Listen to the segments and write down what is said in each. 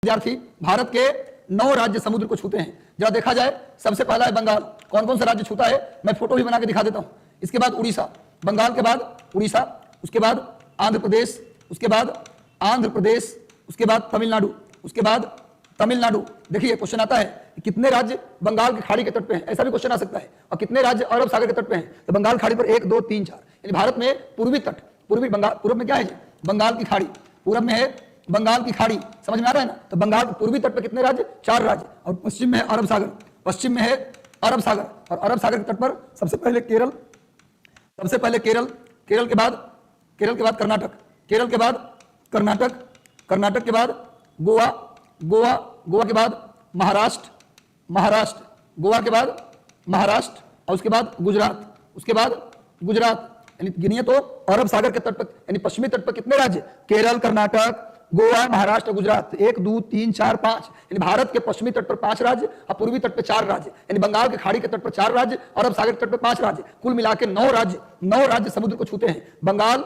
विद्यार्थी भारत के 9 राज्य समुद्र को छूते हैं। जरा देखा जाए, सबसे पहला है बंगाल। कौन कौन सा राज्य छूता है मैं फोटो भी बना के दिखा देता हूं। इसके बाद उड़ीसा, बंगाल के बाद उड़ीसा, उसके बाद आंध्र प्रदेश, उसके बाद आंध्र प्रदेश, उसके बाद तमिलनाडु, उसके बाद तमिलनाडु। देखिए क्वेश्चन आता है कितने राज्य बंगाल की खाड़ी के तट पे हैं, ऐसा भी क्वेश्चन आ सकता है, और कितने राज्य अरब सागर के तट पे हैं। तो बंगाल खाड़ी पर 1 2 3 4, यानी भारत में पूर्वी तट, पूर्वी बंगाल, पूर्व में क्या है जी बंगाल की खाड़ी, पूर्व में है बंगाल की खाड़ी, समझ में आ रहा है ना। तो बंगाल पूर्वी तट पर कितने राज्य, 4 राज्य, और पश्चिम में है अरब सागर, पश्चिम में है अरब सागर, और अरब सागर के तट पर सबसे पहले केरल, सबसे पहले केरल, केरल के बाद कर्नाटक, केरल के बाद कर्नाटक, कर्नाटक के बाद गोवा, गोवा, गोवा के बाद महाराष्ट्र, महाराष्ट्र, गोवा के बाद महाराष्ट्र, और उसके बाद गुजरात, उसके बाद गुजरात। यानी गिनिए तो अरब सागर के तट पर, यानी पश्चिमी तट पर कितने राज्य, केरल, कर्नाटक, गोवा, महाराष्ट्र, गुजरात। 1 2 3 4 5, यानी भारत के पश्चिमी तट पर 5 राज्य और पूर्वी तट पर 4 राज्य, यानी बंगाल के खाड़ी के तट पर 4 राज्य, अरब सागर के तट पर 5 राज्य, कुल मिलाकर 9 राज्य, 9 राज्य समुद्र को छूते हैं। बंगाल,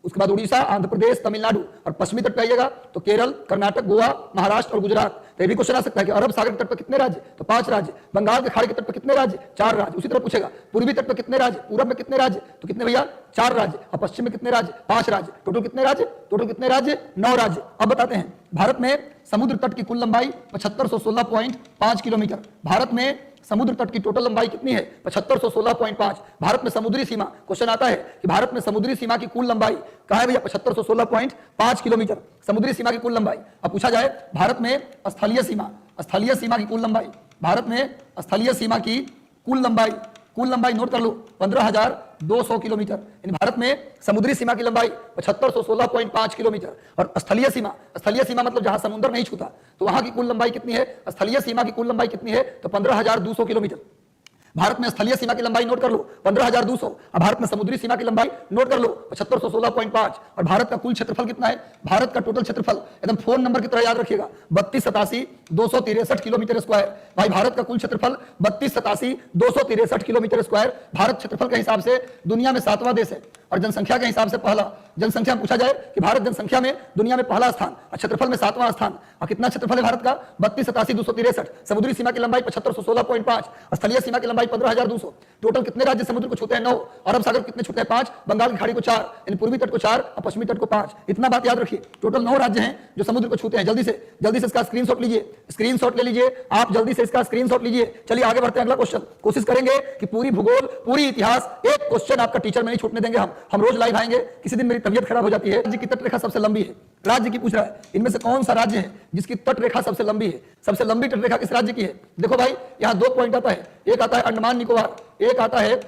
उसके बाद उड़ीसा, आंध्र प्रदेश, तमिलनाडु, और पश्चिमी तट पे आइएगा तो केरल, कर्नाटक, गोवा, महाराष्ट्र और गुजरात। तो ये भी क्वेश्चन आ सकता है कि अरब सागर के तट पर कितने राज्य, तो 5 राज्य, बंगाल के खाड़ी के तट पर कितने राज्य, 4 राज्य। उसी तरह पूछेगा पूर्वी तट पर कितने राज्य, पूरब में कितने राज्य, तो कितने भैया 4 राज्य, और पश्चिम में कितने राज्य, 5 राज्य। टोटल कितने राज्य, टोटल कितने राज्य, 9 राज्य। अब बताते हैं भारत में समुद्र तट की कुल लंबाई 7516.5 किलोमीटर। भारत में समुद्र तट की टोटल लंबाई कितनी है, 7516.5। भारत में समुद्री सीमा, क्वेश्चन आता है कि भारत में समुद्री सीमा की कुल लंबाई कहाँ है भैया, 7516.5 किलोमीटर समुद्री सीमा की कुल लंबाई। अब पूछा जाए भारत में स्थलीय सीमा, स्थलीय सीमा की कुल लंबाई, भारत में स्थलीय सीमा की कुल लंबाई, कुल लंबाई नोट कर लो 15,200 किलोमीटर। यानी भारत में समुद्री सीमा की लंबाई 7516.5 किलोमीटर, और स्थलीय सीमा, स्थलीय सीमा मतलब जहां समुद्र नहीं छूता, तो वहां की कुल लंबाई कितनी है, स्थलीय सीमा की कुल लंबाई कितनी है, तो 15,200 किलोमीटर। भारत में स्थलीय सीमा की लंबाई नोट कर लो 15,200, और भारत में समुद्री सीमा की लंबाई नोट कर लो 7516.5। और भारत का कुल क्षेत्रफल कितना है, भारत का टोटल क्षेत्रफल एकदम फोन नंबर की तरह याद रखिएगा, 3287,263 किलोमीटर स्क्वायर। भाई भारत का कुल क्षेत्रफल 3287,263 किलोमीटर स्क्वायर। भारत क्षेत्रफल के हिसाब से दुनिया में 7वां देश है, और जनसंख्या के हिसाब से पहला। जनसंख्या पूछा जाए कि भारत जनसंख्या में दुनिया में पहला स्थान और क्षेत्रफल में 7वां स्थान। और कितना क्षेत्रफल है भारत का, 3287,263। समुद्री सीमा की लंबाई 7516.5, स्थलीय सीमा की लंबाई 15,200। टोटल कितने राज्य समुद्र को छूते हैं, 9। अरब सागर कितने छूते हैं, 5। बंगाल की खाड़ी को 4, यानी पूर्वी तट को 4 और पश्चिमी तट को 5। इतना बात याद रखिए, टोटल 9 राज्य हैं जो समुद्र को छूते हैं। जल्दी से इसका स्क्रीनशॉट लीजिए, स्क्रीनशॉट ले लीजिए आप, जल्दी से इसका स्क्रीनशॉट लीजिए। चलिए आगे बढ़ते हैं, अगला क्वेश्चन। कोशिश करेंगे कि पूरी भूगोल, पूरी इतिहास, एक क्वेश्चन आपका टीचर में नहीं छूटने देंगे। हम रोज लाइव आएंगे। किसी दिन मेरी तबियत खराब हो जाती है। राज्य की तटरेखा सबसे लंबी है, राज्य की पूछ रहा है, इनमें से कौन सा राज्य है जिसकी तटरेखा सबसे लंबी है, सबसे लंबी तटरेखा किस राज्य की है। देखो भाई यहाँ 2 पॉइंट आता है, एक आता है अंडमान निकोबार, एक आता है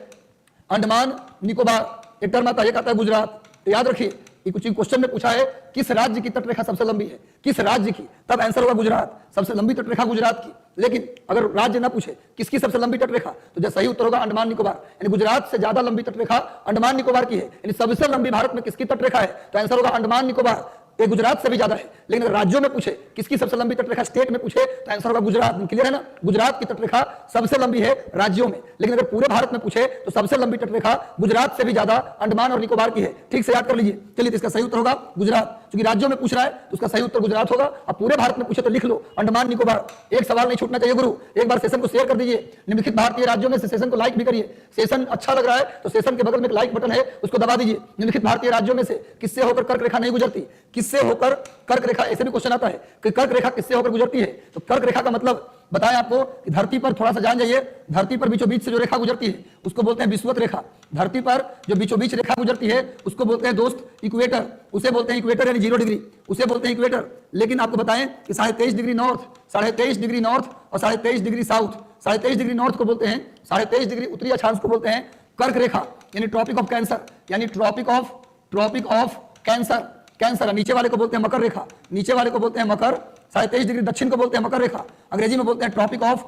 अंडमान निकोबार, एक टर्म आता है, एक आता है गुजरात। तो याद रखिए ये कुछ क्वेश्चन में पूछा है किस राज्य की तटरेखा सबसे लंबी है, किस राज्य की, तब आंसर होगा गुजरात। सबसे लंबी तटरेखा गुजरात की। लेकिन अगर राज्य ना पूछे किसकी सबसे लंबी तटरेखा, तो जो सही उत्तर होगा अंडमान निकोबार। यानी गुजरात से ज्यादा लंबी तटरेखा अंडमान निकोबार की है। यानी सबसे लंबी भारत में किसकी तटरेखा है, तो आंसर होगा अंडमान निकोबार। ये गुजरात से भी ज्यादा है। लेकिन अगर राज्यों में पूछे किसकी सबसे लंबी तटरेखा, स्टेट में पूछे, तो आंसर होगा गुजरात। क्लियर है ना, गुजरात की तटरेखा सबसे लंबी है राज्यों में। लेकिन अगर पूरे भारत में पूछे तो सबसे लंबी तटरेखा गुजरात से भी ज्यादा अंडमान और निकोबार की है। ठीक से याद कर लीजिए। चलिए, इसका सही उत्तर होगा गुजरात। क्योंकि राज्यों में पूछ रहा है तो उसका सही उत्तर गुजरात होगा। अब पूरे भारत में पूछे तो लिख लो अंडमान निकोबार। एक सवाल नहीं छूटना चाहिए गुरु। एक बार सेशन को शेयर कर दीजिए। निम्नलिखित भारतीय राज्यों में से सेशन को लाइक भी करिए। सेशन अच्छा लग रहा है तो सेशन के बगल में एक लाइक बटन है, उसको दबा दीजिए। निम्नलिखित भारतीय राज्यों में से किससे होकर कर्क रेखा नहीं गुजरती, किससे होकर कर्क रेखा, ऐसे भी क्वेश्चन आता है कि कर्क रेखा किससे होकर गुजरती है। तो कर्क रेखा का मतलब बताएं आपको कि धरती पर, थोड़ा सा जान जाइए, धरती पर बीचों बीच से जो रेखा गुजरती है उसको बोलते हैं विषुवत रेखा। धरती पर जो बीचों बीच रेखा गुजरती है उसको बोलते हैं दोस्त इक्वेटर। उसे बोलते हैं इक्वेटर, यानी 0 डिग्री, उसे बोलते हैं इक्वेटर। लेकिन आपको बताएं कि 23.5 डिग्री नॉर्थ, 23.5 डिग्री नॉर्थ और 23.5 डिग्री साउथ, 23.5 डिग्री नॉर्थ को बोलते हैं, 23.5 डिग्री उत्तरी अक्षांश को बोलते हैं कर्क रेखा, यानी ट्रॉपिक ऑफ कैंसर, यानी ट्रॉपिक ऑफ कैंसर। कैंसर नीचे वाले को बोलते हैं मकर रेखा, नीचे वाले को बोलते हैं मकर। 23.5 डिग्री दक्षिण को बोलते हैं मकर रेखा, अंग्रेजी में बोलते हैं tropic of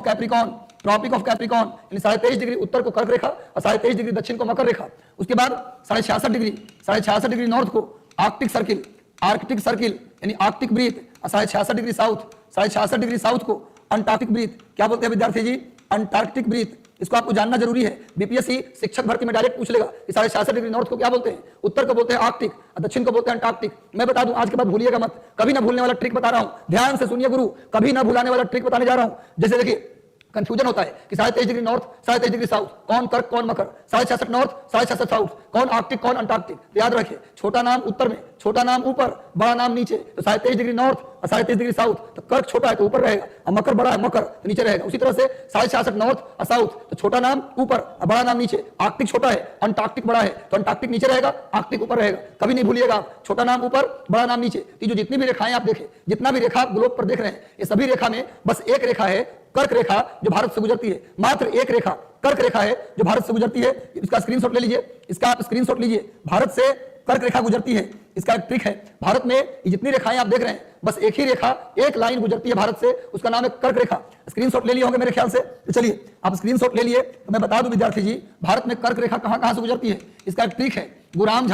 Capricorn, tropic of Capricorn. यानी 23.5 डिग्री उत्तर को कर्क रेखा और 23.5 डिग्री दक्षिण को मकर रेखा। उसके बाद 66.5 डिग्री नॉर्थ को आर्कटिक सर्किल यानी आर्कटिक ब्रीथ, और 66 डिग्री साउथ, 66 डिग्री साउथ को अंटार्कटिक ब्रीथ। क्या बोलते हैं विद्यार्थी जी, अंटार्कटिक ब्रीथ। इसको आपको जानना जरूरी है। बीपीएससी शिक्षक भर्ती में डायरेक्ट पूछ लेगा कि 66.5 डिग्री नॉर्थ को क्या बोलते हैं, उत्तर को बोलते हैं आर्कटिक, दक्षिण को बोलते हैं अंटार्कटिक। मैं बता दूं, आज के बाद भूलिएगा मत, कभी ना भूलने वाला ट्रिक बता रहा हूं, ध्यान से सुनिए गुरु, कभी ना भुलाने वाला ट्रिक बताने जा रहा हूं। जैसे देखिए कंफ्यूजन होता है कि 23.5 डिग्री नॉर्थ 23.5 डिग्री साउथ, कौन कर्क कौन मकर, 66.5 नॉर्थ 66.5 साउथ, कौन आर्कटिक कौन अंटार्कटिक। तो याद रखिए, छोटा नाम उत्तर में, छोटा नाम ऊपर, बड़ा नाम नीचे। तो 23.5 डिग्री नॉर्थ और 23.5 डिग्री साउथ, तो कर्क छोटा है तो ऊपर रहेगा, और मकर बड़ा है मकर तो नीचे रहेगा। उसी तरह से 66.5 नॉर्थ और साउथ, तो छोटा नाम ऊपर और बड़ा नाम नीचे। आर्कटिक छोटा है, अंटार्कटिक बड़ा है, तो अंटार्कटिक नीचे रहेगा, आर्कटिक ऊपर रहेगा। कभी नहीं भूलिएगा आप, छोटा नाम ऊपर बड़ा नाम नीचे। तो जो जितनी भी रेखाएं आप देखें, जितना भी रेखा आप ग्लोब पर देख रहे हैं, ये सभी रेखा में बस एक रेखा है कर्क रेखा जो भारत से गुजरती है, मात्र एक रेखा कर्क रेखा है जो भारत से गुजरती है। इसका स्क्रीनशॉट ले लीजिए, इसका आप स्क्रीनशॉट लीजिए, भारत से कर्क रेखा गुजरती है। इसका एक ट्रिक है, भारत में जितनी रेखाएं आप देख रहे हैं, बस एक ही रेखा, एक लाइन गुजरती है भारत से, उसका नाम है कर्क रेखा। स्क्रीनशॉट ले लिए होंगे मेरे ख्याल से, तो चलिए आप स्क्रीनशॉट ले लिए। तो मैं बता दूं विद्यार्थी जी, भारत में कर्क रेखा कहां कहां से गुजरती है, इसका एक ट्रिक है। गुराम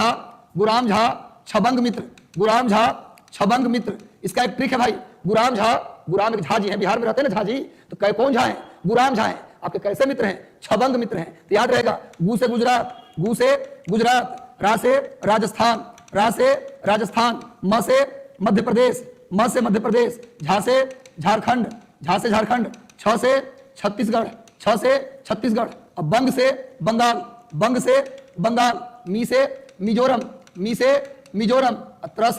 झा छबंग मित्र, गुराम झा छबंग मित्र, इसका एक ट्रिक है भाई। गुराम एक झा जी हैं, बिहार में रहते हैं ना झा जी, तो कौन झा है, गुराम झा है। आपके कैसे मित्र हैं, छबंग मित्र हैं। तो याद रहेगा, गु से गुजरात, गु से गुजरात, रा से राजस्थान, रा से राजस्थान, म से मध्य प्रदेश, म से मध्य प्रदेश, झा से झारखंड, झा से झारखंड, छ से छत्तीसगढ़, छ से छत्तीसगढ़, और बंग से बंगाल, बंग से बंगाल, मी से मिजोरम, मी से मिजोरम, त्र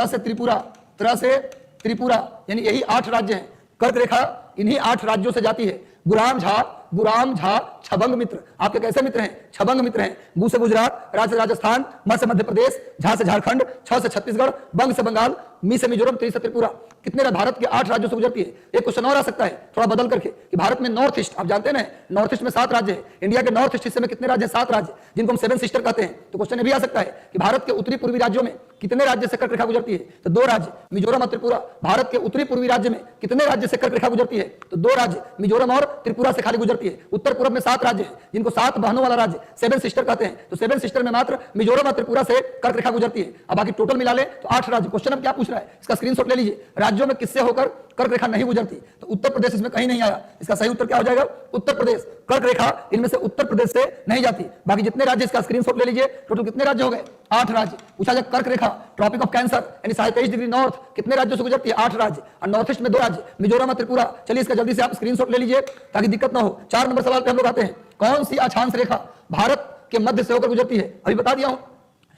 से त्रिपुरा, त्र से त्रिपुरा, यानी यही 8 राज्य हैं। कर्क रेखा इन्हीं 8 राज्यों से जाती है। गुराम झा छबंग मित्र, आपके कैसे मित्र हैं, छबंग मित्र हैं। गु से गुजरात, रा से राजस्थान, म से मध्य प्रदेश, झा से झारखंड, छ से छत्तीसगढ़, बंग से बंगाल, मी से मिजोरम, त्री से त्रिपुरा। कितने भारत के 8 राज्यों से गुजरती है। एक क्वेश्चन और आ सकता है थोड़ा बदल करके कि भारत में नॉर्थ ईस्ट, आप जानते हैं ना, नॉर्थ ईस्ट में 7 राज्य है। इंडिया के नॉर्थ ईस्ट हिस्से में कितने राज्य, 7 राज्य, जिनको हम 7 सिस्टर कहते हैं। तो क्वेश्चन ये भी आ सकता है कि भारत के उत्तरी पूर्वी राज्यों में कितने राज्य से कर्क रेखा गुजरती है, तो 2 राज्य, मिजोरम और त्रिपुरा। भारत के उत्तरी पूर्वी राज्य में कितने राज्य से कर्क रेखा गुजरती है, तो 2 राज्य, मिजोरम और त्रिपुरा से खाली गुजरती है। उत्तर पूर्व में 7 राज्य हैं, जिनको 7 बहनों वाला राज्य 7 सिस्टर कहते हैं। तो 7 सिस्टर में मात्र मिजोरम और त्रिपुरा से कर्क रेखा गुजरती है। अब बाकी टोटल मिला ले तो 8 राज्य। क्वेश्चन अब क्या पूछ रहा है, इसका स्क्रीनशॉट ले लीजिए। राज्यों में किससे होकर कर्क रेखा नहीं गुजरती, तो उत्तर प्रदेश इसमें कहीं नहीं आया। इसका सही उत्तर क्या हो जाएगा, उत्तर प्रदेश। कर्क रेखा इनमें से उत्तर प्रदेश से नहीं जाती। बाकी जितने राज्य, इसका स्क्रीनशॉट ले लीजिए। टोटल कितने राज्य हो गए, 8 राज्य। पूछा जाए कर्क रेखा ट्रॉपिक ऑफ कैंसर यानी 23.5 डिग्री नॉर्थ कितने राज्यों से गुजरती है, 8 राज्य। और नॉर्थ ईस्ट में 2 राज्य, मिजोरम और त्रिपुरा। चलिए इसका जल्दी से आप स्क्रीनशॉट ले लीजिए ताकि दिक्कत ना हो। 4 नंबर सवाल पे हम लोग आते हैं। कौन सी अक्षांश रेखा भारत के मध्य से होकर गुजरती है, अभी बता दिया हूं।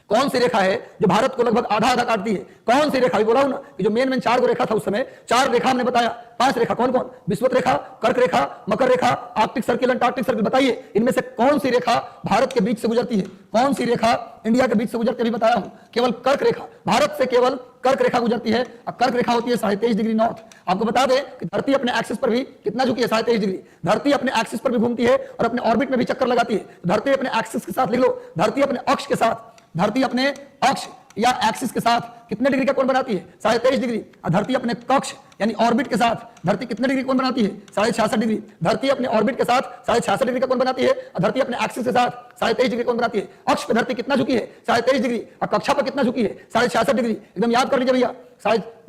कौन सी रेखा है जो भारत को लगभग आधा आधा काटती है, कौन सी रेखा, अभी बोला हूं ना कि जो मेन 4 रेखा था उस समय, 4 रेखा हमने बताया। 5 रेखा कौन कौन, विषुवत रेखा, कर्क रेखा, मकर रेखा, आर्कटिक सर्किल, अंटार्कटिक सर्किल। बताइए इनमें से कौन सी रेखा भारत के बीच से गुजरती है, कौन सी रेखा इंडिया के बीच से गुजरती है, अभी बताया हूं। केवल कर्क रेखा, भारत से केवल कर्क रेखा गुजरती है, और कर्क रेखा होती है 23.5 डिग्री नॉर्थ। आपको बता दें कि धरती अपने एक्सिस पर भी कितना झुकी है, 23.5 डिग्री। धरती अपने एक्सिस पर भी घूमती है और अपने ऑर्बिट में भी चक्कर लगाती है। धरती अपने एक्सिस के साथ, लिख लो, धरती अपने अक्ष के साथ, धरती अपने अक्ष या एक्सिस के साथ कितने डिग्री का कोण बनाती है, 23.5 डिग्री। और धरती अपने कक्ष यानी ऑर्बिट के साथ धरती कितने डिग्री कोण बनाती है, 66.5 डिग्री। धरती अपने ऑर्बिट के साथ 66.5 डिग्री का कोण बनाती है, और धरती अपने एक्सिस के साथ 23.5 डिग्री कोण बनाती है। अक्ष पे धरती कितना झुकी है, 23.5 डिग्री, और कक्षा पर कितना झुकी है, 66.5 डिग्री। एकदम याद कर लीजिए भैया,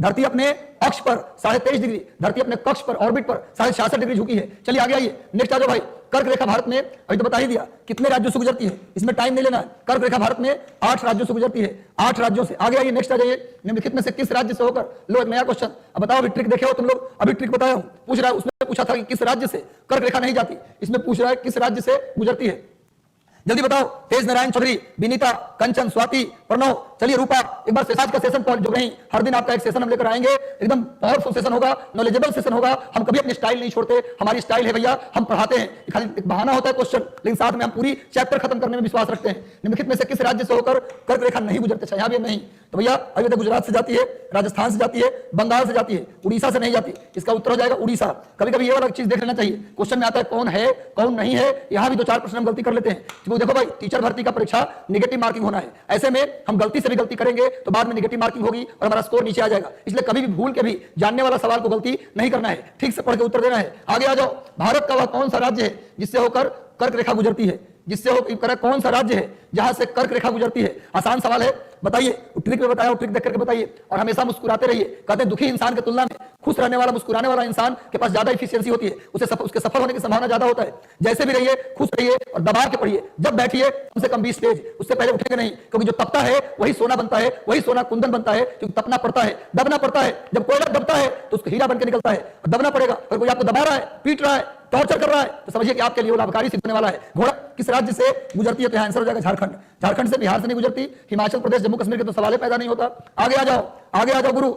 धरती अपने अक्ष पर 23.5 डिग्री, धरती अपने कक्ष पर ऑर्बिट पर 66.5 डिग्री झुकी है। चलिए आगे आइए, नेक्स्ट आ जाओ भाई। कर्क रेखा भारत में, अभी तो बता ही दिया कितने राज्यों से गुजरती है, इसमें टाइम नहीं लेना है। कर्क रेखा भारत में 8 राज्यों से गुजरती है, 8 राज्यों से। आगे आइए, नेक्स्ट आ जाइए। निम्नलिखित में से किस राज्य से होकर, लो एक नया क्वेश्चन। अब बताओ, अभी ट्रिक देखे हो तुम लोग, अभी ट्रिक बताया हूं। पूछ रहा है, उसमें पूछा था कि किस राज्य से कर्क रेखा नहीं जाती, इसमें पूछ रहा है किस राज्य से गुजरती है। जल्दी बताओ। तेज नारायण चौधरी, विनीता, कंचन, स्वाति, प्रणव, चलिए रूपा। एक बार आज का सेशन जो नहीं, हर दिन आपका एक सेशन हम लेकर आएंगे, एकदम पावरफुल सेशन होगा, नॉलेजेबल सेशन होगा। हम कभी अपनी स्टाइल नहीं छोड़ते, हमारी स्टाइल है भैया, हम पढ़ाते हैं। खाली एक बहाना होता है क्वेश्चन, लेकिन साथ में हम पूरी चैप्टर खत्म करने में विश्वास रखते हैं। निम्नलिखित में से किस राज्य से होकर कर्क रेखा नहीं गुजरती, यहाँ भी नहीं, तो भैया अभी तक गुजरात से जाती है, राजस्थान से जाती है, बंगाल से जाती है, उड़ीसा से नहीं जाती। इसका उत्तर हो जाएगा उड़ीसा। कभी कभी ये वाला चीज देख लेना चाहिए, क्वेश्चन में आता है कौन है कौन नहीं है, यहाँ भी 2-4 प्रश्न हम गलती कर लेते हैं। तो देखो भाई, टीचर भर्ती का परीक्षा नेगेटिव मार्किंग होना है, ऐसे में हम गलती से भी गलती करेंगे तो बाद में नेगेटिव मार्किंग होगी और हमारा स्कोर नीचे आ जाएगा। इसलिए कभी भी भूल के भी जानने वाला सवाल को गलती नहीं करना है, ठीक से पढ़ के उत्तर देना है। आगे आ जाओ। भारत का वह कौन सा राज्य है जिससे होकर कर्क रेखा गुजरती है, जिससे होकर कौन सा राज्य है जहां से कर्क रेखा गुजरती है। आसान सवाल है, बताइए। ट्रिक में बताया, ट्रिक देख करके बताइए, और हमेशा मुस्कुराते रहिए। कहते हैं दुखी इंसान की तुलना में खुश रहने वाला, मुस्कुराने वाला इंसान के पास ज्यादा इफिशियंसी होती है, उसके सफल होने की संभावना ज्यादा होता है। जैसे भी रहिए, खुश रहिए और दबा के पढ़िए। जब बैठिए कम से कम 20 पेज, उससे पहले उठेंगे नहीं, क्योंकि जो तपता है वही सोना बनता है, वही सोना कुंदन बनता है, क्योंकि तपना पड़ता है, दबना पड़ता है। जब कोयला दबता है तो उसको हीरा बनकर निकलता है, और दबना पड़ेगा। अगर कोई आपको दबा रहा है, पीट रहा है, टॉर्चर कर रहा है, तो समझिए कि आपके लिए वो लाभकारी सिद्ध होने वाला है। घोड़ा किस राज्य से गुजरती है? तो आंसर हो जाएगा झारखंड। झारखंड से, बिहार से नहीं गुजरती, हिमाचल प्रदेश, जम्मू कश्मीर के तो सवाल पैदा नहीं होता। आगे आ जाओ, आगे आ जाओ गुरु।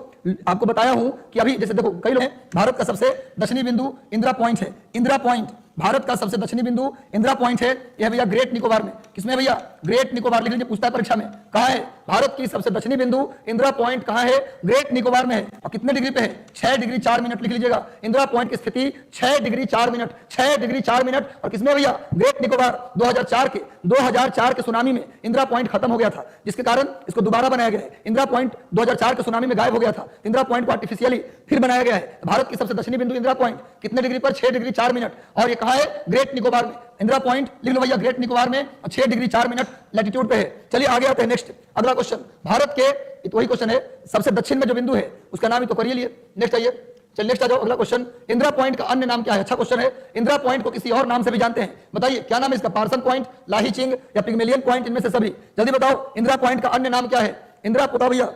आपको बताया हूं कि अभी जैसे देखो, कई लोग हैं, भारत का सबसे दक्षिणी बिंदु इंदिरा पॉइंट है। इंदिरा पॉइंट भारत का सबसे दक्षिणी बिंदु इंदिरा पॉइंट है। यह भैया ग्रेट निकोबार में, किसमें भैया? ग्रेट निकोबार। लिख लीजिए, पूछता है परीक्षा में, कहां है भारत की सबसे दक्षिणी बिंदु इंदिरा पॉइंट? कहां है? ग्रेट निकोबार में है। और कितने डिग्री पे है? 6 डिग्री 4 मिनट। लिख लीजिएगा, इंदिरा पॉइंट की स्थिति 6 डिग्री 4 मिनट, 6 डिग्री 4 मिनट। और किसमें भैया? ग्रेट निकोबार। 2004 के सुनामी में इंदिरा पॉइंट खत्म हो गया था, जिसके कारण इसको दोबारा बनाया गया है। इंदिरा पॉइंट 2004 के सुनामी में गायब हो गया था, इंदिरा पॉइंट को आर्टिफिशियली फिर बनाया गया है। भारत की सबसे दक्षिणी बिंदु इंदिरा पॉइंट कितने डिग्री पर? 6 डिग्री 4 मिनट। और ये कहां है? ग्रेट निकोबार में। इंदिरा पॉइंट लिख लो भैया, ग्रेट निकोबार में, 6 डिग्री 4 मिनट लैटिट्यूड पे है। चलिए आगे आते हैं, नेक्स्ट अगला क्वेश्चन। भारत के वही क्वेश्चन है, सबसे दक्षिण में जो बिंदु है उसका नाम ही तो करिए लिए। नेक्स्ट आइए, चलिए नेक्स्ट आ जाओ, अगला क्वेश्चन। इंदिरा पॉइंट का अन्य नाम क्या है? अच्छा क्वेश्चन है। इंदिरा पॉइंट को किसी और नाम से भी जानते हैं, बताइए क्या नाम है इसका? पार्सन पॉइंट, लाहीचिंग या पिग्मेलियन पॉइंट? इनमें से सभी। जल्दी बताओ, इंदिरा पॉइंट का अन्य नाम क्या है? इंदिरा बताओ भैया,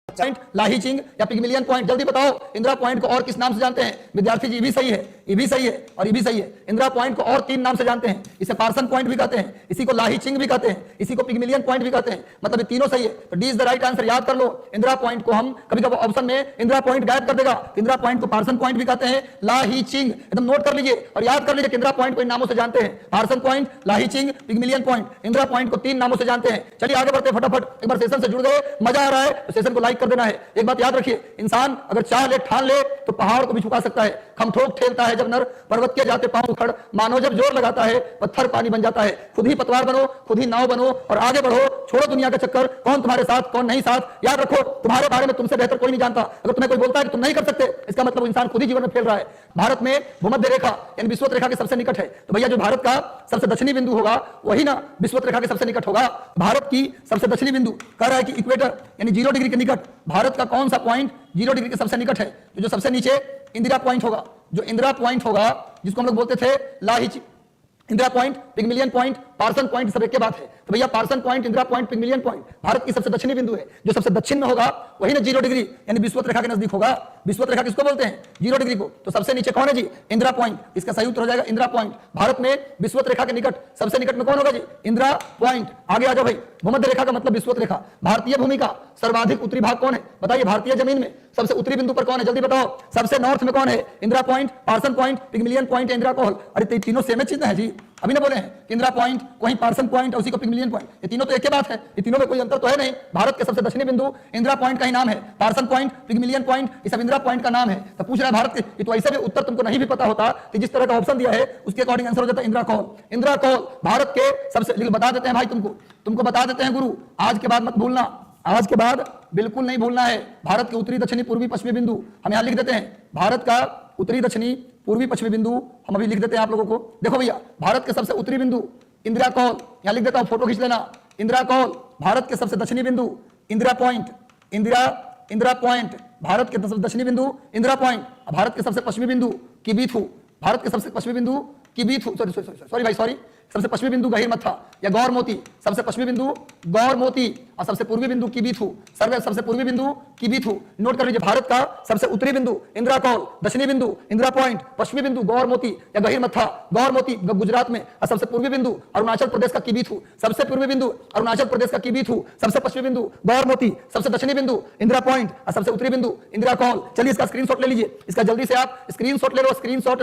पॉइंट, लाहीचिंग या पिग्मेलियन पॉइंट? जल्दी बताओ, इंदिरा पॉइंट को और किस नाम से जानते हैं? विद्यार्थी जी, ये भी सही है, ये भी सही है और ये भी सही है। इंदिरा पॉइंट को और 3 नाम से जानते हैं। इसे पार्सन पॉइंट भी कहते हैं, इसी को लाहीचिंग भी कहते हैं, इसी को पिग्मेलियन पॉइंट भी कहते हैं। मतलब ये तीनों सही है, तो D is the right answer. याद कर लो, इंदिरा पॉइंट को हम कभी कभी ऑप्शन में इंदिरा पॉइंट गायब कर देगा। इंदिरा पॉइंट को पार्सन पॉइंट भी कहते हैं, लाहीचिंग। एकदम नोट कर लीजिए और याद कर लीजिए कि इंदिरा पॉइंट को इन नामों से जानते हैं, Parson point, Lahiching, Pygmalion point. Indira point को 3 नामों से जानते हैं। चलिए आगे बढ़ते हैं फटाफट। एक बार सेशन से जुड़ गए, मजा आ रहा है तो सेशन को लाइक कर देना है। एक बात याद रखिए, इंसान अगर चाह ले, ठान ले तो पहाड़ को भी झुका सकता है। खमठोक ठेलता है जब नर, पर्वत के जाते पांव उखड़, मानो जब जोर लगाता है पत्थर पानी बन जाता है। खुद ही पतवार बनो, खुद ही नाव बनो और आगे बढ़ो। छोड़ो दुनिया का चक्कर, कौन तुम्हारे साथ कौन नहीं साथ। याद रखो, तुम्हारे बारे में तुमसे बेहतर कोई नहीं जानता। अगर तुम्हें कोई बोलता है कि तुम नहीं कर सकते, इसका मतलब इंसान खुद ही जीवन में फेल रहा है। भारत में भूमध्य रेखा यानी विषुवत रेखा के सबसे निकट है, तो भैया जो भारत का सबसे दक्षिणी बिंदु होगा वही ना विषुवत रेखा के सबसे निकट होगा। भारत की सबसे दक्षिणी बिंदु कह रहा है कि इक्वेटर यानी 0 डिग्री के निकट भारत का कौन सा पॉइंट 0 डिग्री के सबसे निकट है? तो जो सबसे नीचे इंदिरा पॉइंट होगा, जो इंदिरा पॉइंट होगा जिसको हम लोग बोलते थे Lahiching, Indira point, Pygmalion point, Parson point, सब एक के बात है। तो भैया Parson point, Indira point, Pygmalion point Bharat की सबसे दक्षिणी बिंदु है। जो सबसे दक्षिण में होगा वही ना 0 डिग्री यानी विषुवत रेखा के नजदीक होगा। विषुवत रेखा किसको बोलते हैं? 0 डिग्री को। तो सबसे नीचे कौन है जी? इंदिरा पॉइंट। इसका सही उत्तर हो जाएगा इंदिरा पॉइंट। भारत में विषुवत रेखा के निकट सबसे निकट में कौन होगा जी? इंदिरा पॉइंट। आगे आ जाओ भाई, भूमध्य रेखा का मतलब विषुवत रेखा। भारतीय भूमि का सर्वाधिक उत्तरी भाग कौन है? बताइए, भारतीय जमीन में सबसे उत्तरी बिंदु पर कौन है? जल्दी बताओ। सबसे नॉर्थ में कौन है? Indira point, Parson point, Pygmalion point, Indira col. अरे तीनों सेम चीज है जी, अभी ना बोले हैं इंदिरा पॉइंट, वहीं पार्सन पॉइंट, उसी को पिग्मेलियन पॉइंट। ये तीनों तो एक ही बात है, ये तीनों में कोई अंतर तो है नहीं। भारत के सबसे दक्षिणी बिंदु इंदिरा पॉइंट का ही नाम है, पार्सन पॉइंट, पिग्मेलियन पॉइंट, ये सब इंदिरा पॉइंट का नाम है। तो पूछ रहा है भारत के, तो ऐसे भी उत्तर तुमको नहीं भी पता होता तो जिस तरह का ऑप्शन दिया है उसके अकॉर्डिंग आंसर हो जाता है इंदिरा कोहल। इंदिरा कोहल भारत के सबसे, बता देते हैं भाई तुमको बता देते हैं गुरु, आज के बाद मत भूलना, आज के बाद बिल्कुल नहीं भूलना है। भारत के उत्तरी, दक्षिणी, पूर्वी, पश्चिमी बिंदु हम यहां लिख देते हैं। भारत का उत्तरी, दक्षिणी, पूर्वी, पश्चिमी बिंदु हम अभी लिख देते हैं आप लोगों को। देखो भैया, भारत के सबसे उत्तरी बिंदु इंदिरा कोहल, यहां लिख देता हूं, फोटो खींच लेना। इंदिरा कोहल। भारत के सबसे दक्षिणी बिंदु इंदिरा पॉइंट, इंदिरा पॉइंट। भारत के सबसे दक्षिणी बिंदु इंदिरा पॉइंट। भारत के सबसे पश्चिमी बिंदु किबीथू। भारत के सबसे पश्चिमी बिंदु किबीथू, सॉरी, सबसे पश्चिमी बिंदु गहिरमथा या गौर मोती। सबसे पश्चिमी बिंदु गौर मोती और सबसे पूर्वी बिंदु किबीथू। सबसे पूर्वी बिंदु किबीथू। नोट कर लीजिए, भारत का सबसे उत्तरी बिंदु इंदिरा कोहल, दक्षिणी बिंदु इंदिरा पॉइंट, पश्चिमी बिंदु गौर मोती या गहिरमथा, गौर मोती गुजरात में, और सबसे पूर्वी बिंदु अरुणाचल प्रदेश का किबीथू। सबसे पूर्वी बिंदु अरुणाचल प्रदेश का किबीथू, सबसे पश्चिमी बिंदु गौर मोती, सबसे दक्षिणी बिंदु इंदिरा पॉइंट और सबसे उत्तरी बिंदु इंदिरा कोहल। चलिए इसका स्क्रीनशॉट ले लीजिए, इसका जल्दी से आप स्क्रीनशॉट ले लो, स्क्रीनशॉट।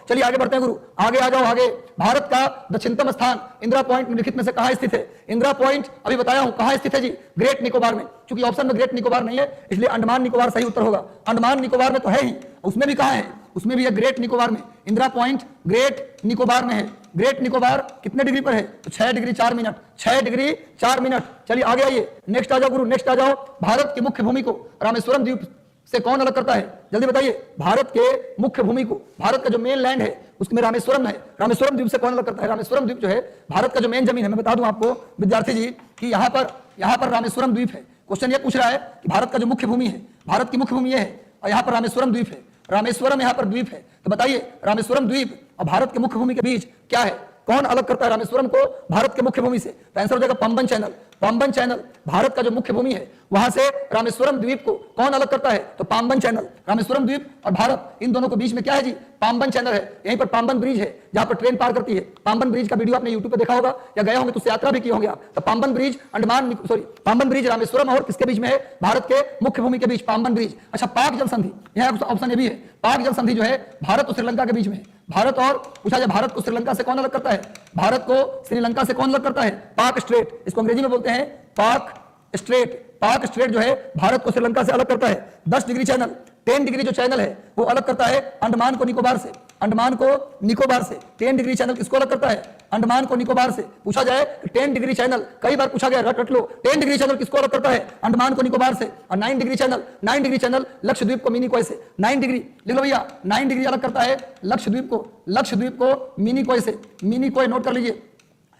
चलिए आगे बढ़ते हैं गुरु, आगे आ जाओ आगे। भारत का दक्षिणतम स्थान इंदिरा पॉइंट निम्नलिखित में से कहां स्थित है? इंदिरा पॉइंट अभी बताया हूं कहां स्थित है जी? ग्रेट निकोबार में। क्योंकि ऑप्शन में ग्रेट निकोबार नहीं है इसलिए अंडमान निकोबार सही उत्तर होगा। अंडमान निकोबार में तो है ही, उसमें भी कहां है? उसमें भी है ग्रेट निकोबार में। इंदिरा पॉइंट ग्रेट निकोबार में है। ग्रेट निकोबार कितने डिग्री पर है? तो 6 डिग्री 4 मिनट, 6 डिग्री 4 मिनट। चलिए आगे आइए, नेक्स्ट आ जाओ गुरु, नेक्स्ट आ जाओ। भारत की मुख्य भूमि को रामेश्वरम द्वीप से कौन अलग करता है? जल्दी बताइए, भारत के मुख्य भूमि को, भारत का जो मेन लैंड है उसमें रामेश्वरम है, रामेश्वरम द्वीप से कौन अलग करता है? रामेश्वरम द्वीप जो है भारत का जो मेन जमीन है, मैं बता दूं आपको विद्यार्थी जी कि यहाँ पर रामेश्वरम द्वीप है। क्वेश्चन ये पूछ रहा है कि भारत का जो मुख्य भूमि है, भारत की मुख्य भूमि ये है और यहाँ पर रामेश्वरम द्वीप है, रामेश्वरम यहाँ पर द्वीप है। तो बताइए रामेश्वरम द्वीप और भारत के मुख्य भूमि के बीच क्या है? कौन अलग करता है रामेश्वरम को भारत के मुख्य भूमि से? तो आंसर हो जाएगा पाम्बन चैनल। पाम्बन चैनल भारत का जो मुख्य भूमि है वहां से रामेश्वरम द्वीप को कौन अलग करता है? तो पाम्बन चैनल। रामेश्वरम द्वीप और भारत इन दोनों के बीच में क्या है जी? पाम्बन चैनल है। यहीं पर पाम्बन ब्रिज है जहां पर ट्रेन पार करती है। पाम्बन ब्रिज का वीडियो आपने यूट्यूब पे देखा होगा या गए होंगे तो उससे यात्रा भी किए होंगे आप। तो पाम्बन ब्रिज पाम्बन ब्रिज रामेश्वरम और किसके बीच में है? भारत के मुख्य भूमि के बीच पाम्बन ब्रिज। अच्छा, पाक जल संधि, यहाँ ऑप्शन ये भी है, पाक जल संधि जो है भारत और श्रीलंका के बीच में है। भारत और पूछा जाए भारत को श्रीलंका से कौन अलग करता है? भारत को श्रीलंका से कौन अलग करता है? पाक स्ट्रेट, इसको अंग्रेजी में बोलते हैं पाक स्ट्रेट। पाक स्ट्रेट जो है भारत को श्रीलंका से अलग करता है। 10 डिग्री चैनल, 10 डिग्री जो चैनल है वो अलग करता है अंडमान को निकोबार से। अंडमान को निकोबार से 10 डिग्री चैनल किसको अलग करता है? अंडमान को निकोबार से। पूछा जाए 10 डिग्री चैनल, कई बार पूछा गया, रट लो। 10 डिग्री चैनल किसको अलग करता है? अंडमान को निकोबार से। और 9 degree channel, 9 degree channel Lakshadweep को मिनी कोय से। 9 डिग्री लिख लो भैया, 9 डिग्री अलग करता है लक्षद्वीप को मिनी कोय से। मिनी कोय नोट कर लीजिए,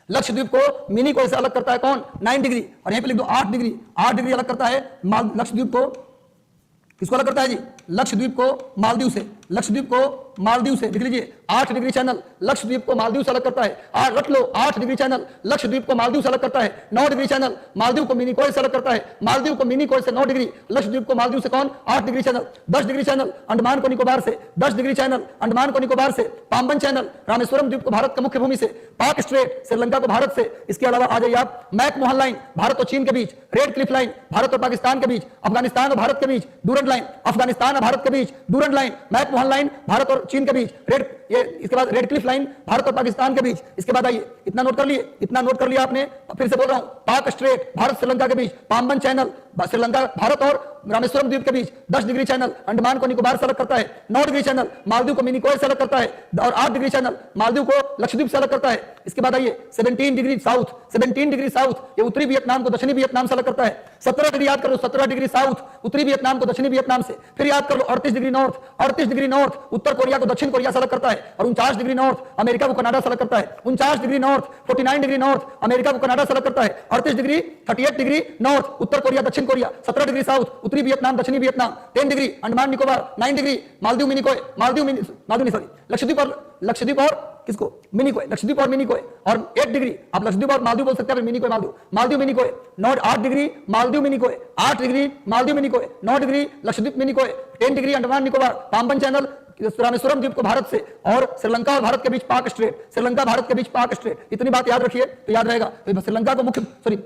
लक्षद्वीप को मिनी कोय से अलग करता है कौन? 9 डिग्री। और यहीं पे लिख दो 8 डिग्री। 8 डिग्री अलग करता है लक्षद्वीप को, किसको अलग करता है जी? लक्षद्वीप को मालदीव से। लक्षद्वीप को मालदीव से लिख लीजिए। 8 डिग्री चैनल लक्षद्वीप को मालदीव से अलग करता है। रख लो, 8 डिग्री चैनल लक्षद्वीप को मालदीव से अलग करता है। 9 डिग्री चैनल मालदीव को मिनी कोय से अलग करता है। मालदीव को मिनी कोय से 9 डिग्री, लक्षद्वीप को मालदीव से कौन? 8 degree channel. 10 degree channel Andaman को निकोबार से। 10 डिग्री चैनल अंडमान को निकोबार से। पाम्बन चैनल रामेश्वरम द्वीप को भारत के मुख्य भूमि से। पाक स्ट्रेट श्रीलंका को भारत से। इसके अलावा आ जाइए आप मैकमोहन लाइन भारत और चीन के बीच। रेड क्लिफ लाइन भारत और पाकिस्तान के बीच। अफगानिस्तान और भारत के बीच डूरंड लाइन, अफगानिस्तान और भारत के बीच Durand line. McMahon line Bharat और चीन के बीच। इसके बाद रेड क्लिफ लाइन भारत और पाकिस्तान के बीच। इसके बाद आइए, इतना नोट कर लिए, इतना नोट कर लिया आपने। फिर से बोल रहा हूं, पाक स्ट्रेट भारत श्रीलंका के बीच। पाम्बन चैनल श्रीलंका भारत और रामेश्वरम द्वीप के बीच। 10 डिग्री चैनल अंडमान को निकोबार से अलग करता है। 9 डिग्री चैनल मालदीव को मिनी कोय से अलग करता है। और 8 डिग्री चैनल मालदीव को लक्षद्वीप से अलग करता है। इसके बाद आइए 17 डिग्री साउथ, 17 डिग्री साउथ ये उत्तरी वियतनाम को दक्षिणी वियतनाम से अलग करता है। 17 डिग्री याद कर लो, 17 डिग्री साउथ उत्तरी वियतनाम को दक्षिणी वियतनाम से। फिर याद कर लो 38 डिग्री नॉर्थ, 38 डिग्री नॉर्थ उत्तर कोरिया को दक्षिण कोरिया से अलग करता है। और 49 डिग्री नॉर्थ अमेरिका को कनाडा से अलग करता है। 49 degree north, 49 degree north America को कनाडा से अलग करता है। 38 डिग्री 38 डिग्री नॉर्थ उत्तर कोरिया दक्षिण कोरिया। 17 डिग्री साउथ उत्तरी वियतनाम दक्षिणी Vietnam. 10 degree Andaman Nicobar. 9 degree Maldives mini कोय, लक्षद्वीप और किसको? मिनी कोय, लक्षद्वीप और मिनी कोय। और 8 डिग्री आप लक्षद्वीप और मालदीव बोल सकते हैं, मिनी कोय मालदीव मिनी कोय। 8 डिग्री मालदीव मिनी कोय, 8 डिग्री मालदीव मिनी कोय, 9 डिग्री लक्षद्वीप मिनी कोय, 10 डिग्री अंडमान निकोबार। पाम्बन चैनल रामेश्वरम द्वीप को भारत से और श्रीलंका और भारत के बीच पाक स्ट्रेट। श्रीलंका भारत के बीच पाक स्ट्रेट। इतनी बात याद रखिए तो याद रहेगा। तो श्रीलंका को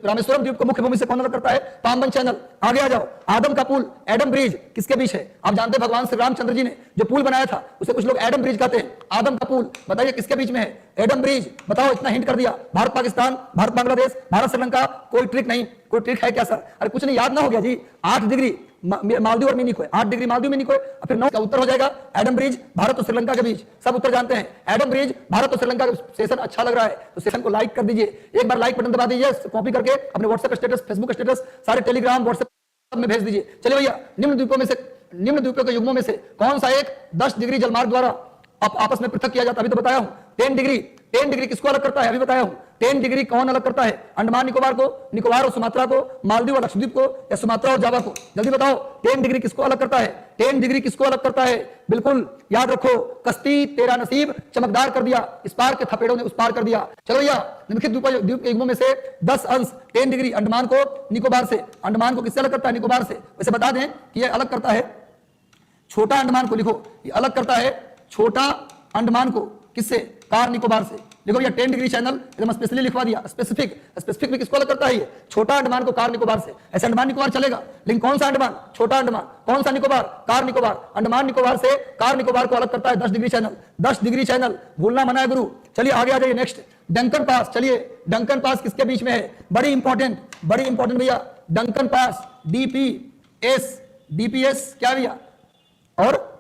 रामेश्वरम द्वीप को मुख्य भूमि से कौन अलग करता है? पाम्बन चैनल। आगे आ जाओ, आदम का पुल, एडम ब्रिज किसके बीच है? आप जानते हैं भगवान श्री रामचंद्र जी ने जो पुल बनाया था उसे कुछ लोग एडम ब्रिज कहते हैं। आदम का पुल बताइए किसके बीच में है? Adam bridge. बताओ, इतना हिंट कर दिया। भारत पाकिस्तान, भारत बांग्लादेश, भारत श्रीलंका। कोई ट्रिक नहीं, कोई ट्रिक है क्या सर? अरे कुछ नहीं, याद ना हो गया जी। 8 डिग्री मालदीव और मिनी कोय, 8 डिग्री मालदीव मिनी कोय। फिर 9 का उत्तर हो जाएगा एडम ब्रिज भारत और श्रीलंका के बीच। सब उत्तर जानते हैं। एडम ब्रिज भारत और श्रीलंका का सेशन अच्छा लग रहा है तो सेशन को लाइक कर दीजिए, एक बार लाइक बटन दबा दीजिए, कॉपी करके अपने व्हाट्सएप स्टेटस, फेसबुक स्टेटस, सारे टेलीग्राम व्हाट्सएप में भेज दीजिए। चलिए भैया, निम्न द्वीपों के युग्मों में से कौन सा एक 10 डिग्री जलमार्ग द्वारा आपस में पृथक किया जाता है? अभी तो बताया हूं। 10 डिग्री किसको अलग करता है? अभी बताया हूं। 10 डिग्री कौन अलग करता है? अंडमान निकोबार को, निकोबार और सुमात्रा को, मालदीव और लक्षद्वीप को, या सुमात्रा और जावा को? जल्दी बताओ, 10 डिग्री किसको अलग करता है? 10 डिग्री किसको अलग करता है? बिल्कुल याद रखो, कश्ती तेरा नसीब चमकदार कर दिया, इस पार के थपेड़ों ने उस पार कर दिया। चलो भैया, निम्नलिखित द्वीप के युग्मों में से 10 अंश 10 डिग्री अंडमान को निकोबार से। अंडमान को किससे अलग करता है? निकोबार से। वैसे बता दें कि यह अलग करता है छोटा अंडमान को। लिखो, ये अलग करता है छोटा अंडमान को किससे? कार निकोबार से। देखो भैया, 10 डिग्री चैनल एकदम स्पेशली लिखवा दिया। स्पेसिफिक में किसको अलग करता है? ये छोटा अंडमान को कार निकोबार से। ऐसे अंडमान निकोबार चलेगा, लेकिन कौन सा अंडमान? छोटा अंडमान। कौन सा निकोबार? कार निकोबार। अंडमान निकोबार से कार निकोबार को अलग करता है 10 डिग्री चैनल। 10 डिग्री चैनल भूलना मना है गुरु। चलिए आगे आ जाइए। Next Duncan pass. चलिए, डंकन पास किसके बीच में है? बड़ी इंपॉर्टेंट भैया, डंकन पास। डीपीएस क्या भैया? और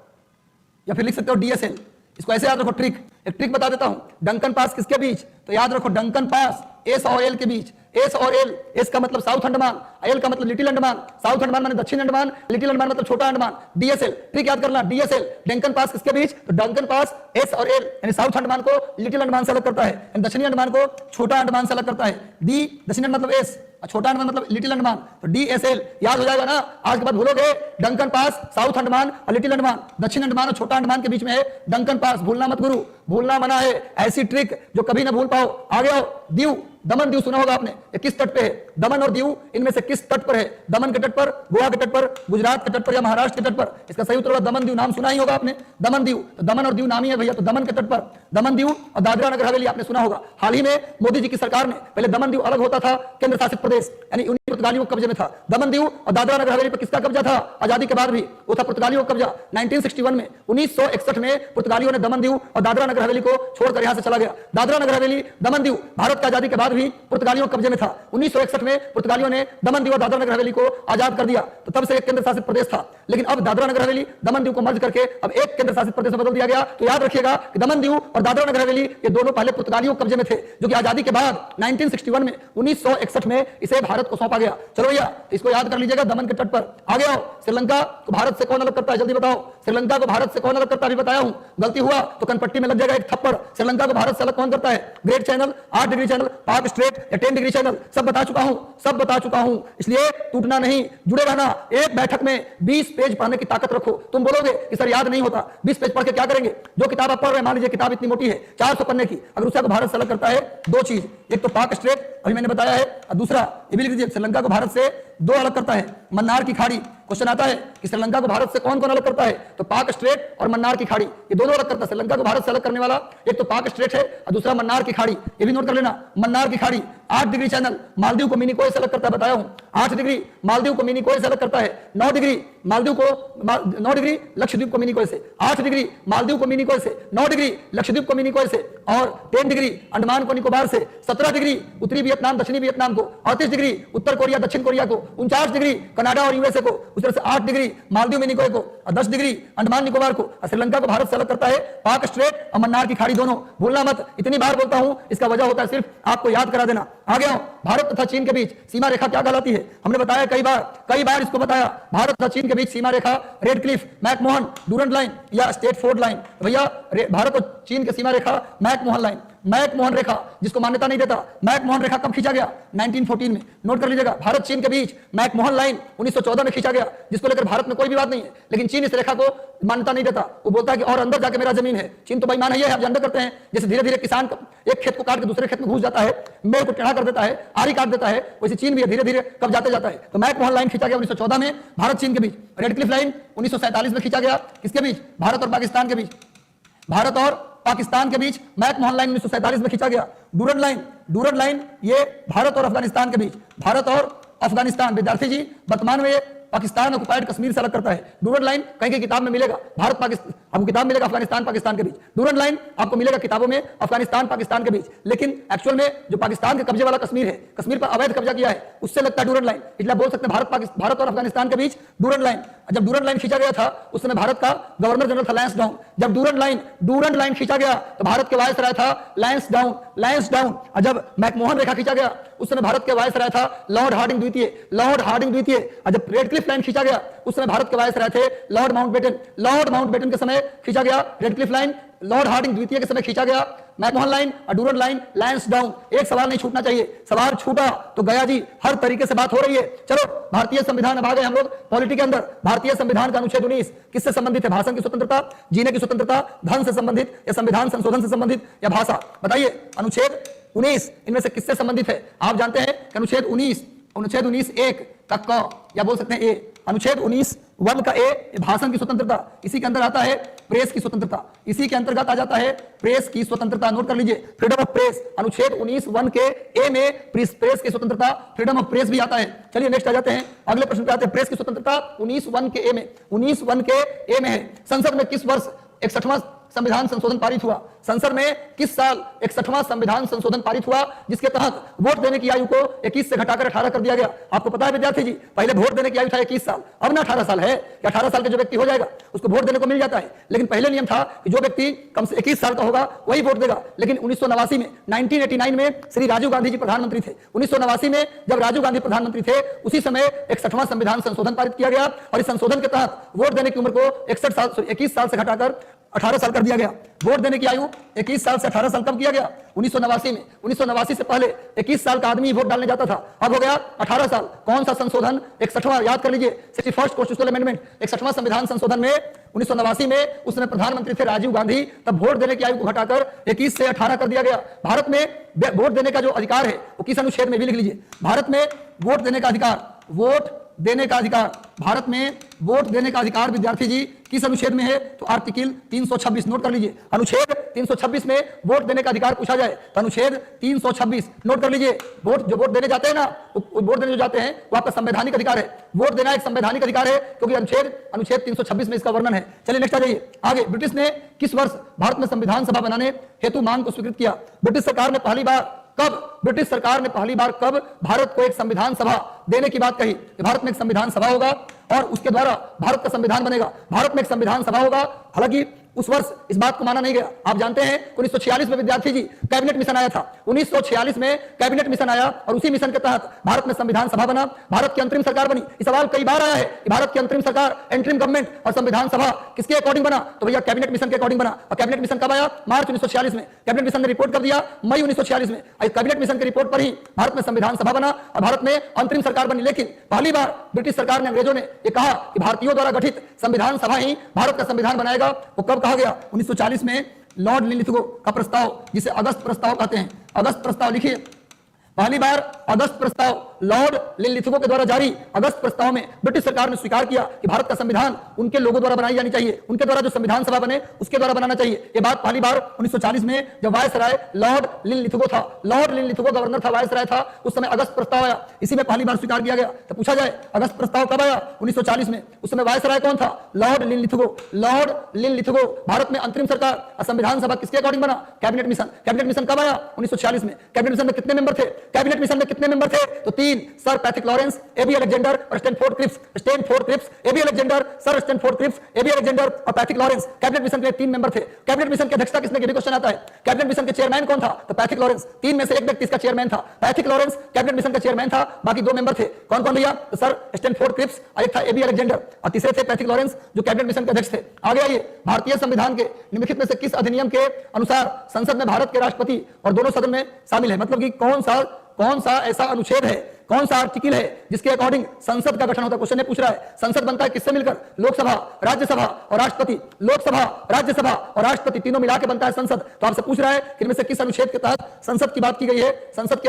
या फिर लिख सकते हो DSL। इसको ऐसे याद रखो, एक ट्रिक बता देता हूं। डंकन पास किसके बीच? तो याद रखो, डंकन पास एस और एल के बीच। एस और एल, एस का मतलब साउथ अंडमान, एल का मतलब लिटिल अंडमान। साउथ अंडमान माने दक्षिण अंडमान, लिटिल अंडमान मतलब छोटा अंडमान। DSL ट्रिक याद करना, DSL डंकन पास किसके बीच? तो डंकन पास एस और एल, यानी साउथ अंडमान को लिटिल अंडमान से अलग करता है, दक्षिणी अंडमान को छोटा अंडमान से अलग करता है। डी दक्षिण मतलब एस, और छोटा अंडमान मतलब लिटिल अंडमान, तो DSL याद हो जाएगा ना। आज के बाद भूलोगे डंकन पास, साउथ अंडमान और लिटिल अंडमान, दक्षिण अंडमान और छोटा अंडमान के बीच में है डंकन पास। भूलना मत गुरु, भूलना मना है। ऐसी ट्रिक जो कभी ना भूल पाओ। आगे आओ, दीव, दमन दीव सुना होगा आपने, ये किस तट पे है? दमन और दीव इनमें से किस तट पर है? दमन के तट पर, गोवा के तट पर, गुजरात के तट पर या महाराष्ट्र के तट पर? इसका सही उत्तर होगा दमन दीव। नाम सुना ही होगा आपने, दमन दीव। तो दमन और दीव नाम ही है भैया, तो दमन के तट पर दमन दीव और दादरा नगर हवेली आपने सुना होगा। हाल ही में मोदी जी की सरकार ने, पहले दमन दीव अलग होता था, केंद्र शासित प्रदेश, यानी उन्हीं पुर्तगालियों के कब्जे में था। दमन दीव और दादरा नगर हवेली पर किसका कब्जा था आजादी के बाद भी? वो था पुर्तगालियों का कब्जा। 1961 में, 1961 में पुर्तगालियों ने दमन दीव और दादरा नगर हवेली को छोड़कर यहां से चला गया। दादरा नगर हवेली, दमन दीव भारत की आजादी के बाद भी पुर्तगालियों कब्जे में था। 1961 में पुर्तगालियों ने दमन दीव और दादरा नगर हवेली को आजाद कर दिया, तो तब से एक केंद्र शासित प्रदेश था। लेकिन अब दादरा नगर हवेली, दमन दीव को मर्ज करके अब एक केंद्र शासित प्रदेश में बदल दिया गया। तो याद रखिएगा कि दमन दीव और दादरा नगर हवेली ये दोनों पहले पुर्तगालियों कब्जे में थे, जो कि आजादी के बाद 1961 में, 1961 में इसे भारत को सौंपा गया। चलो भैया, इसको याद कर लीजिएगा। दमन के तट पर आगे आओ। श्रीलंका को भारत से कौन अलग करता है? जल्दी बताओ, श्रीलंका को भारत से कौन अलग करता है? अभी बताया हूं, गलती हुआ तो कनपट्टी में लग जाएगा एक थप्पड़। श्रीलंका को भारत से अलग कौन करता है? ग्रेट चैनल, 8 डिग्री चैनल, पाक स्ट्रेट या 10 डिग्री चैनल, सब बता चुका हूं, सब बता चुका हूं। इसलिए टूटना नहीं, जुड़े रहना। एक बैठक में 20 पेज पढ़ने की ताकत रखो। तुम बोलोगे कि सर याद नहीं होता, 20 पेज पढ़ के क्या करेंगे? जो किताब आप पढ़ रहे हैं, मान लीजिए किताब इतनी मोटी है 400 पन्ने की, अगर उसका भारत से अलग करता है दो चीज, एक तो पाक स्ट्रेट अभी मैंने बताया है, और दूसरा ये भी लिख दीजिए, श्रीलंका को भारत से दो अलग करता है, मन्नार की खाड़ी। क्वेश्चन आता है कि श्रीलंका को भारत से कौन कौन अलग करता है? तो पाक स्ट्रेट और मन्नार की खाड़ी, ये दोनों अलग करता है। श्रीलंका को भारत से अलग करने वाला एक तो पाक स्ट्रेट है और दूसरा मन्नार की खाड़ी। ये भी नोट कर लेना, मन्नार की खाड़ी। 8 डिग्री चैनल मालदीव को मिनी कोय से अलग करता है, बताया हूं। 8 डिग्री मालदीव को मिनी कोय से अलग करता है। 9 डिग्री मालदीव को, 9 डिग्री लक्षद्वीप को मिनी कोय से। 8 डिग्री मालदीव को मिनी कोय से, 9 डिग्री लक्षद्वीप को मिनी कोय से, और 10 डिग्री अंडमान को निकोबार से, 17 डिग्री उत्तरी वियतनाम दक्षिणी वियतनाम को, 38 डिग्री उत्तर कोरिया दक्षिण कोरिया को, 49 डिग्री कनाडा और यूएसए को, उस तरह से 8 डिग्री मालदीव मिनी कोय को, और 10 डिग्री अंडमान निकोबार को। श्रीलंका को भारत से अलग करता है पाक स्ट्रेट और मन्नार की खाड़ी दोनों। भूलना मत, इतनी बार बोलता हूं, इसका वजह होता है सिर्फ आपको याद करा देना। आगे आओ, भारत तथा चीन के बीच सीमा रेखा क्या कहलाती है? हमने बताया कई बार इसको बताया। भारत तथा चीन के बीच सीमा रेखा Radcliffe, McMahon, Durand line या स्टेटफोर्ड लाइन। भैया भारत और चीन की सीमा रेखा मैकमोहन लाइन, मैकमोहन रेखा, जिसको मान्यता नहीं देता। मैकमोहन रेखा कब खींचा गया? 1914 में। नोट कर लीजिएगा, भारत चीन के बीच मैकमोहन लाइन 1914 में खींचा गया, जिसको लेकर भारत में कोई विवाद नहीं है, लेकिन चीन इस रेखा को मान्यता नहीं देता। वो बोलता है कि और अंदर जाके मेरा जमीन है। चीन तो बेईमान है, ये आप जानते करते हैं। जैसे धीरे धीरे किसान एक खेत को काट के दूसरे खेत में घुस जाता है, मेड़ को टेढ़ा कर देता है, आरी काट देता है, वैसे चीन भी धीरे धीरे कब जाते जाता है। तो मैकमोहन लाइन खींचा गया 1914 में भारत चीन के बीच। रेड क्लिफ लाइन 1947 में खींचा गया, किसके बीच? भारत और पाकिस्तान के बीच। भारत और पाकिस्तान के बीच मैकमोहन लाइन 1947 में खींचा गया। डूरंट लाइन ये भारत और अफगानिस्तान के बीच, भारत और अफगानिस्तान। विद्यार्थी जी, वर्तमान में पाकिस्तान ऑक्युपाइड कश्मीर से अलग करता है। डूरंट लाइन कहीं की किताब में मिलेगा, भारत पाकिस्तान, आपको किताब मिलेगा अफगानिस्तान पाकिस्तान के बीच। डूरंट लाइन आपको मिलेगा किताबों में अफगानिस्तान पाकिस्तान के बीच, लेकिन एक्चुअल में जो पाकिस्तान के कब्जे वाला कश्मीर है, कश्मीर पर अवैध कब्जा किया है, उससे लगता है डूरंट लाइन। इसलिए बोल सकते हैं भारत और अफगानिस्तान के बीच डूरंट लाइन। जब डूरंट लाइन खींचा गया था उस समय भारत का गवर्नर जनरल था लैंसडाउन। जब डूरंट लाइन खींचा गया तो भारत के वायसराय था लैंसडाउन। और जब मैकमोहन रेखा खींचा गया उस समय भारत के वायसराय था लॉर्ड हार्डिंग द्वितीय। और जब रेड क्लिफ लाइन खींचा गया उस समय भारत के वायसराय थे लॉर्ड माउंटबेटन के समय खींचा गया Radcliffe line. Lord Hardinge द्वितीय के समय खींचा गया मैकमोहन लाइन और डूरंट लाइन लैंसडाउन। एक सवाल नहीं छूटना चाहिए, सवाल छूटा तो गया जी। हर तरीके से बात हो रही है। चलो, भारतीय संविधान, अब आ गए हम लोग पॉलिटी के अंदर। भारतीय संविधान का अनुच्छेद 19 किससे संबंधित है? भाषण की स्वतंत्रता, जीने की स्वतंत्रता, धन से संबंधित या संविधान संशोधन से संबंधित या भाषा? बताइए, अनुच्छेद 19 इनमें से किससे संबंधित है? आप जानते हैं कि अनुच्छेद 19 एक का क या बोल सकते हैं ए। अनुच्छेद 19 1 का ए भाषण की स्वतंत्रता, इसी के अंदर आता है प्रेस की स्वतंत्रता, इसी के अंतर्गत आ जाता है प्रेस की स्वतंत्रता। नोट कर लीजिए, फ्रीडम ऑफ प्रेस। अनुच्छेद 19 1 के ए में प्रेस की स्वतंत्रता, फ्रीडम ऑफ प्रेस भी आता है। चलिए नेक्स्ट आ जाते हैं, अगले प्रश्न पे आते हैं। प्रेस की स्वतंत्रता 19 1 के ए में है। संसद में किस वर्ष 61वां संविधान संशोधन पारित हुआ? संसद में किस साल 61वां संविधान संशोधन पारित हुआ, जिसके तहत वोट देने की आयु को 21 से घटाकर 18 कर दिया गया? आपको पता है विद्यार्थी जी, पहले वोट देने की आयु था 21 साल, अब ना 18 साल है। 18 साल का जो व्यक्ति हो जाएगा उसको वोट देने को मिल जाता है, लेकिन पहले नियम था कि जो व्यक्ति कम से 21 साल का होगा वही वोट देगा। लेकिन 1989 में 1989 में श्री राजीव गांधी जी प्रधानमंत्री थे। 1989 में जब राजीव गांधी प्रधानमंत्री थे उसी समय 61वां संविधान संशोधन पारित किया गया, और इस संशोधन के तहत वोट देने की उम्र को 21 साल से घटाकर 18 साल कर दिया गया। वोट देने की आयु 21 साल से 18 साल कब किया गया? 1989 में। 1989 से पहले 21 साल का आदमी वोट डालने जाता था, अब हो गया 18 साल। कौन सा संशोधन? 61वां, याद कर लीजिए, 61st कॉन्स्टिट्यूशनल अमेंडमेंट, 61वां संविधान संशोधन में 1989 में उस समय प्रधानमंत्री थे राजीव गांधी, तब वोट देने की आयु को घटाकर 21 से 18 कर दिया गया। भारत में वोट देने का जो अधिकार है वो किस अनुच्छेद में भी लिख लीजिए, भारत में वोट देने का अधिकार, वोट देने का अधिकार, भारत में वोट देने का अधिकार विद्यार्थी जी किस अनुच्छेद में है? तो आर्टिकल 326, नोट कर लीजिए। अनुच्छेद 326 में वोट देने का अधिकार पूछा जाए तो अनुच्छेद 326 नोट कर लीजिए। वोट जो वोट देने जाते हैं ना, वोट देने जो जाते हैं वो आपका संवैधानिक अधिकार है। वोट देना एक संवैधानिक अधिकार है क्योंकि अनुच्छेद 326 में इसका वर्णन है। चलिए नेक्स्ट आ जाइए आगे। ब्रिटिश ने किस वर्ष भारत में संविधान सभा बनाने हेतु मांग को स्वीकृत किया? ब्रिटिश सरकार ने पहली बार कब, ब्रिटिश सरकार ने पहली बार कब भारत को एक संविधान सभा देने की बात कही कि भारत में एक संविधान सभा होगा और उसके द्वारा भारत का संविधान बनेगा, भारत में एक संविधान सभा होगा। हालांकि उस वर्ष इस बात को माना नहीं गया। आप जानते हैं 1946 में विद्यार्थी जी कैबिनेट मिशन आया था, 1946 में कैबिनेट मिशन आया और उसी मिशन के तहत भारत में संविधान सभा बना, भारत की अंतरिम सरकार बनी। इस सवाल कई बार आया है कि भारत की अंतरिम सरकार, एंट्रिम गवर्नमेंट और संविधान सभा किसके अकॉर्डिंग बना? तो भैया कैबिनेट मिशन के अकॉर्डिंग बना। और कैबिनेट मिशन कब आया? मार्च 1946 में। कैबिनेट मिशन ने रिपोर्ट कर दिया मई 1946 में। कैबिनेट मिशन की रिपोर्ट पर ही भारत में संविधान सभा बना और भारत में अंतरिम सरकार बनी। लेकिन पहली बार ब्रिटिश सरकार ने, अंग्रेजों ने ये कहा कि भारतीयों द्वारा गठित संविधान सभा ही भारत का संविधान बनाएगा। वो कब कहा गया? 1940 में लॉर्ड लिनलिथगो का प्रस्ताव, जिसे अगस्त प्रस्ताव कहते हैं। अगस्त प्रस्ताव लिखिए, पहली बार अगस्त प्रस्ताव लॉर्ड लिनलिथगो के द्वारा जारी अगस्त प्रस्ताव में ब्रिटिश सरकार ने स्वीकार किया कि भारत का संविधान उनके लोगों द्वारा बनाई जानी चाहिए, उनके द्वारा जो संविधान सभा बने उसके द्वारा बनाना चाहिए। यह बात पहली बार 1940 में जब वायसराय लॉर्ड लिनलिथगो था, लॉर्ड लिनलिथगो गवर्नर था, वायसराय था, उस समय अगस्त प्रस्ताव आया, इसी में पहली बार स्वीकार किया गया। तो पूछा जाए अगस्त प्रस्ताव कब आया? 1940 में। उस समय वायसराय कौन था? Lord Linlithgow. Lord Linlithgow. Bharat में अंतरिम सरकार, संविधान सभा किसके अकॉर्डिंग बना? Cabinet mission. कैबिनेट मिशन कब आया? 1946 में। कैबिनेट मिशन में कितने मेंबर थे? कैबिनेट मिशन में कितने मेंबर थे? तो 3, sir Patrick Lawrence, A B Alexander और Stanford Cripps. Stanford Cripps, A B Alexander, sir Stanford Cripps, A B Alexander और पैट्रिक लॉरेंस। कैबिनेट मिशन के 3 मेंबर थे। कैबिनेट मिशन की अध्यक्षता किसने की? क्वेश्चन आता है। कैबिनेट मिशन के चेयरमैन कौन था? तो पैट्रिक लॉरेंस। 3 में से एक व्यक्ति इसका चेयरमैन था, पैट्रिक लॉरेंस कैबिनेट मिशन का चेयरमैन था, बाकी 2 मेंबर थे। कौन कौन भैया? तो सर स्टैनफोर्ड क्रिप्स और एक था एबी अलेक्जेंडर और तीसरे थे पैट्रिक लॉरेंस जो कैबिनेट मिशन के अध्यक्ष थे। आगे आइए, भारतीय संविधान के निम्नलिखित में से किस अधिनियम के अनुसार संसद में भारत के राष्ट्रपति और दोनों सदन में शामिल है? मतलब कि कौन सा ऐसा अनुच्छेद है, कौन सा आर्टिकल है जिसके अकॉर्डिंग संसद का गठन होता है? क्वेश्चन ने पूछ रहा है। संसद बनता है किससे मिलकर? लोकसभा, राज्यसभा और राष्ट्रपति। लोकसभा, राज्यसभा और राष्ट्रपति तीनों मिला के बनता है संसद। तो आपसे पूछ रहा है कि इनमें से किस अनुच्छेद के तहत संसद की बात की गई है? संसद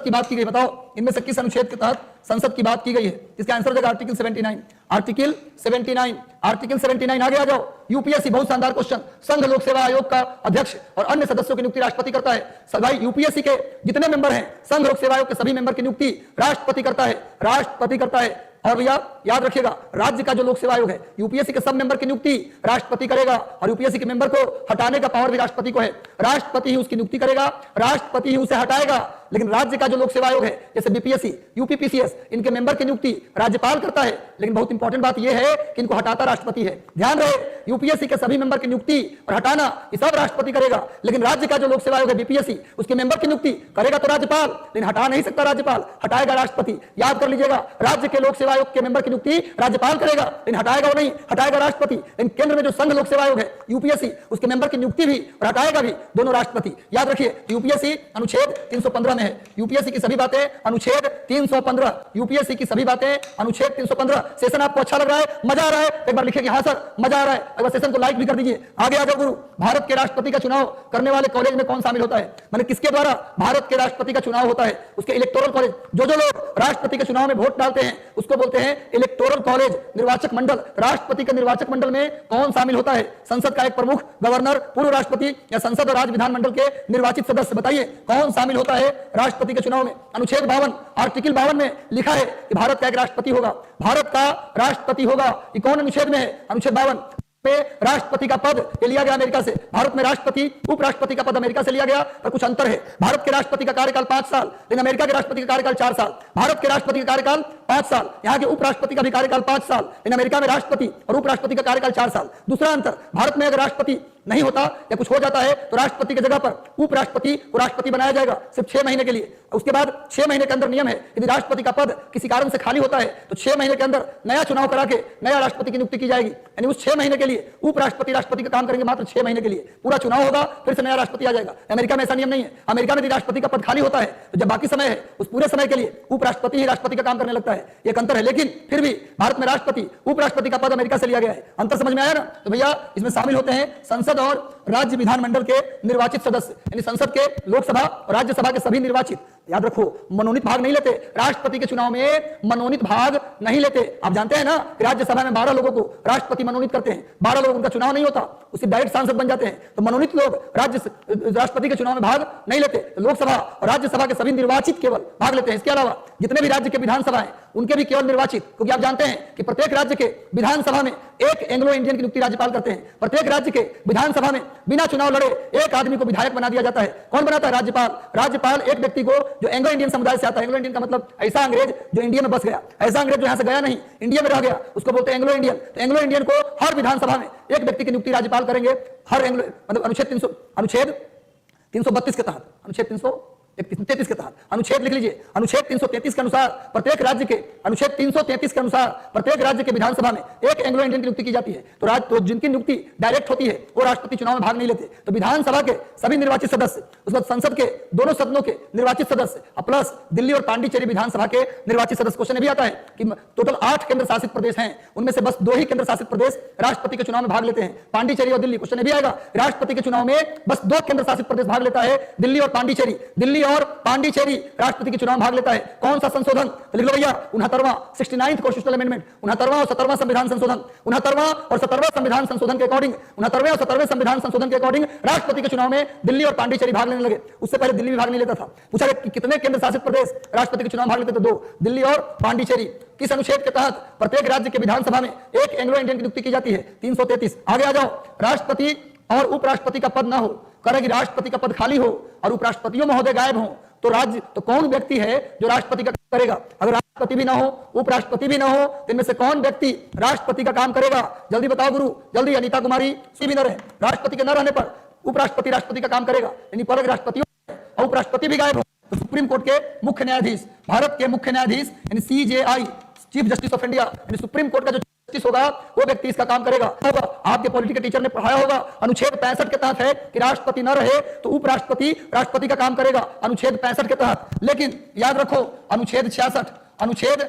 की बात की गई, बताओ इनमें से किस अनुच्छेद के तहत संसद की बात की गई है? इसका आंसर हो जाएगा आर्टिकल 79। Article 79, article 79। आगे आ जाओ। यूपीएससी, बहुत शानदार क्वेश्चन। संघ लोक सेवा आयोग का अध्यक्ष और अन्य सदस्यों की नियुक्ति राष्ट्रपति करता है। भाई यूपीएससी के जितने मेंबर हैं, संघ लोक सेवा आयोग के सभी मेंबर की नियुक्ति राष्ट्रपति करता है, राष्ट्रपति करता है। और भैया याद रखिएगा, राज्य का जो लोक सेवा आयोग है, यूपीएससी के सब मेंबर की नियुक्ति राष्ट्रपति करेगा और यूपीएससी के मेंबर को हटाने का पावर भी राष्ट्रपति को है। राष्ट्रपति ही उसकी नियुक्ति करेगा, राष्ट्रपति ही उसे हटाएगा। लेकिन राज्य का जो लोक सेवा आयोग है, जैसे बीपीएससी, यूपीपीसीएस, इनके मेंबर की नियुक्ति राज्यपाल करता है। लेकिन बहुत इंपॉर्टेंट बात यह है कि इनको हटाता राष्ट्रपति है। ध्यान रहे, यूपीएससी के सभी मेंबर की नियुक्ति और हटाना ये सब राष्ट्रपति करेगा। लेकिन राज्य का जो लोक सेवा आयोग है बीपीएससी, उसके मेंबर की नियुक्ति करेगा तो राज्यपाल, लेकिन हटा नहीं सकता राज्यपाल, हटाएगा राष्ट्रपति। याद कर लीजिएगा, राज्य के लोक सेवा आयोग के मेंबर की नियुक्ति राज्यपाल करेगा, लेकिन हटाएगा वो नहीं, हटाएगा राष्ट्रपति। लेकिन केंद्र में जो संघ लोक सेवा आयोग है यूपीएससी, उसके मेंबर की नियुक्ति भी और हटाएगा भी दोनों राष्ट्रपति। याद रखिए, यूपीएससी अनुच्छेद 315 में है। यूपीएससी की सभी बातें अनुच्छेद 315, यूपीएससी की सभी बातें अनुच्छेद 315। सेशन आपको अच्छा लग रहा है, मजा आ रहा है? एक बार लिखिए कि हाँ सर मजा आ रहा है। एक बार सेशन को लाइक भी कर दीजिए। आगे आ जाओ गुरु। भारत के राष्ट्रपति का चुनाव करने वाले कॉलेज में कौन शामिल होता है? माने किसके द्वारा भारत के राष्ट्रपति का चुनाव होता है? उसके इलेक्टोरल कॉलेज। जो लोग राष्ट्रपति के चुनाव में वोट डालते हैं उसको बोलते हैं इलेक्टोरल कॉलेज, निर्वाचक मंडल। राष्ट्रपति के निर्वाचक मंडल में कौन शामिल होता है? संसद का एक प्रमुख, गवर्नर, पूर्व राष्ट्रपति या संसद और राज्य विधानमंडल के निर्वाचित सदस्य। बताइए कौन शामिल होता है राष्ट्रपति के चुनाव में? अनुच्छेद 52, आर्टिकल 52 में लिखा है कि भारत का एक राष्ट्रपति होगा, भारत का राष्ट्रपति होगा। ये कौन अनुच्छेद में है? अनुच्छेद 52 पे राष्ट्रपति का पद ये लिया गया अमेरिका से। भारत में राष्ट्रपति, उपराष्ट्रपति का पद अमेरिका से लिया गया, पर कुछ अंतर है। भारत के राष्ट्रपति का कार्यकाल 5 साल, लेकिन अमेरिका के राष्ट्रपति का कार्यकाल 4 साल। भारत के राष्ट्रपति का कार्यकाल 5 साल, यहाँ के उपराष्ट्रपति का भी कार्यकाल 5 साल, लेकिन अमेरिका में राष्ट्रपति और उपराष्ट्रपति का कार्यकाल 4 साल। दूसरा अंतर, भारत में अगर राष्ट्रपति नहीं होता या कुछ हो जाता है तो राष्ट्रपति की जगह पर उपराष्ट्रपति को राष्ट्रपति बनाया जाएगा सिर्फ 6 महीने के लिए। उसके बाद 6 महीने के अंदर नियम है, यदि राष्ट्रपति का पद किसी कारण से खाली होता है तो 6 महीने के अंदर नया चुनाव करा के नया राष्ट्रपति की नियुक्ति की जाएगी। यानी उस 6 महीने के लिए उपराष्ट्रपति राष्ट्रपति का काम करेंगे, मात्र 6 महीने के लिए। पूरा चुनाव होगा, फिर से नया राष्ट्रपति आ जाएगा। अमेरिका में ऐसा नियम नहीं है। अमेरिका में यदि राष्ट्रपति का पद खाली होता है तो जब बाकी समय है उस पूरे समय के लिए उपराष्ट्रपति ही राष्ट्रपति का काम करने लगता है। एक अंतर है, लेकिन फिर भी भारत में राष्ट्रपति उपराष्ट्रपति का पद अमेरिका से लिया गया है। अंतर समझ में आया ना? तो भैया इसमें शामिल होते हैं संसद और राज्य विधानमंडल के निर्वाचित सदस्य, यानी संसद के, लोकसभा और राज्यसभा के सभी निर्वाचित। याद रखो, मनोनीत भाग नहीं लेते राष्ट्रपति के चुनाव में, मनोनीत भाग नहीं लेते। आप जानते हैं ना कि राज्यसभा में 12 लोगों को राष्ट्रपति मनोनीत करते हैं, 12 लोग, उनका चुनाव नहीं होता, उससे डायरेक्ट सांसद बन जाते हैं। तो मनोनीत लोग राष्ट्रपति के चुनाव में भाग नहीं लेते। लोकसभा और राज्यसभा के सभी निर्वाचित केवल भाग लेते हैं। इसके अलावा जितने भी राज्य के विधानसभा है उनके भी केवल निर्वाचित, क्योंकि आप जानते हैं कि प्रत्येक राज्य के विधानसभा में एक एंग्लो इंडियन की नियुक्ति राज्यपाल करते हैं। प्रत्येक राज्य के विधानसभा में बिना चुनाव लड़े एक आदमी को विधायक बना दिया जाता है। कौन बनाता है? राज्यपाल। राज्यपाल एक व्यक्ति को जो एंग्लो इंडियन समुदाय से आता है, एंग्लो इंडियन का मतलब ऐसा अंग्रेज जो इंडिया में बस गया, ऐसा अंग्रेज जो यहां से गया नहीं, इंडिया में रह गया, उसको बोलते हैं एंग्लो इंडियन। तो एंग्लो इंडियन को हर विधानसभा में एक व्यक्ति की नियुक्ति राज्यपाल करेंगे। हर एंग्लो मतलब अनुच्छेद 332 के तहत, अनुच्छेद 333 के तहत, अनुच्छेद लिख लीजिए, अनुच्छेद 333 के अनुसार प्रत्येक राज्य के, अनुच्छेद 333 के अनुसार प्रत्येक राज्य के विधानसभा में एक एंग्लो इंडियन की नियुक्ति की जाती है। तो जिनकी नियुक्ति डायरेक्ट होती है वो राष्ट्रपति चुनाव में भाग नहीं लेते। तो विधानसभा के सभी निर्वाचित सदस्य, उसके बाद संसद के दोनों सदनों के निर्वाचित सदस्य, प्लस दिल्ली और पांडिचेरी विधानसभा के निर्वाचित सदस्य। क्वेश्चन भी आता है कि टोटल 8 केंद्र शासित प्रदेश हैं, उनमें से बस 2 ही केंद्र शासित प्रदेश राष्ट्रपति के चुनाव में भाग लेते हैं, पांडिचेरी और दिल्ली। क्वेश्चन भी आएगा, राष्ट्रपति के चुनाव में बस 2 केंद्र शासित प्रदेश भाग लेता है, दिल्ली और पांडिचेरी। दिल्ली और पांडिचेरी राष्ट्रपति के चुनाव में भाग लेता है। कौन सा संशोधन? तो लिख लो भैया, 69वां 69th कॉन्स्टिट्यूशनल अमेंडमेंट, 69वां और 17वां संविधान संशोधन। 69वां और 17वां संविधान संशोधन के अकॉर्डिंग, 69वें और 17वें संविधान संशोधन के अकॉर्डिंग राष्ट्रपति के चुनाव में दिल्ली और पांडिचेरी भाग लेने लगे। उससे पहले दिल्ली भी भाग नहीं लेता था। पूछा कि कितने केंद्र शासित प्रदेश राष्ट्रपति के चुनाव भाग लेते? तो 2, दिल्ली और पांडिचेरी। किस अनुच्छेद के तहत प्रत्येक राज्य के विधानसभा में एक एंग्लो इंडियन की नियुक्ति की जाती है? 333। आगे आ जाओ। राष्ट्रपति और उपराष्ट्रपति का पद ना हो, करेगी राष्ट्रपति का पद खाली हो और उपराष्ट्रपतियों महोदय गायब हो तो कौन व्यक्ति है जो राष्ट्रपति का काम करेगा? अगर राष्ट्रपति भी ना हो, उपराष्ट्रपति भी ना हो, तो इनमें से कौन व्यक्ति राष्ट्रपति का काम करेगा? जल्दी बताओ गुरु, जल्दी। अनीता कुमारी सी भी न रहे, राष्ट्रपति के न रहने पर उपराष्ट्रपति राष्ट्रपति का काम करेगा, यानी पर राष्ट्रपतियों और उपराष्ट्रपति भी गायब हो तो सुप्रीम कोर्ट के मुख्य न्यायाधीश, भारत के मुख्य न्यायाधीश यानी CJI, chief justice of India, यानी सुप्रीम कोर्ट का जो जस्टिस होगा वो व्यक्ति इसका काम करेगा। आपके पॉलिटिकल टीचर ने पढ़ाया होगा, अनुच्छेद 65 के तहत है कि राष्ट्रपति न रहे तो उपराष्ट्रपति राष्ट्रपति का काम करेगा, अनुच्छेद 65 के तहत। लेकिन याद रखो, अनुच्छेद 70 अनुच्छेद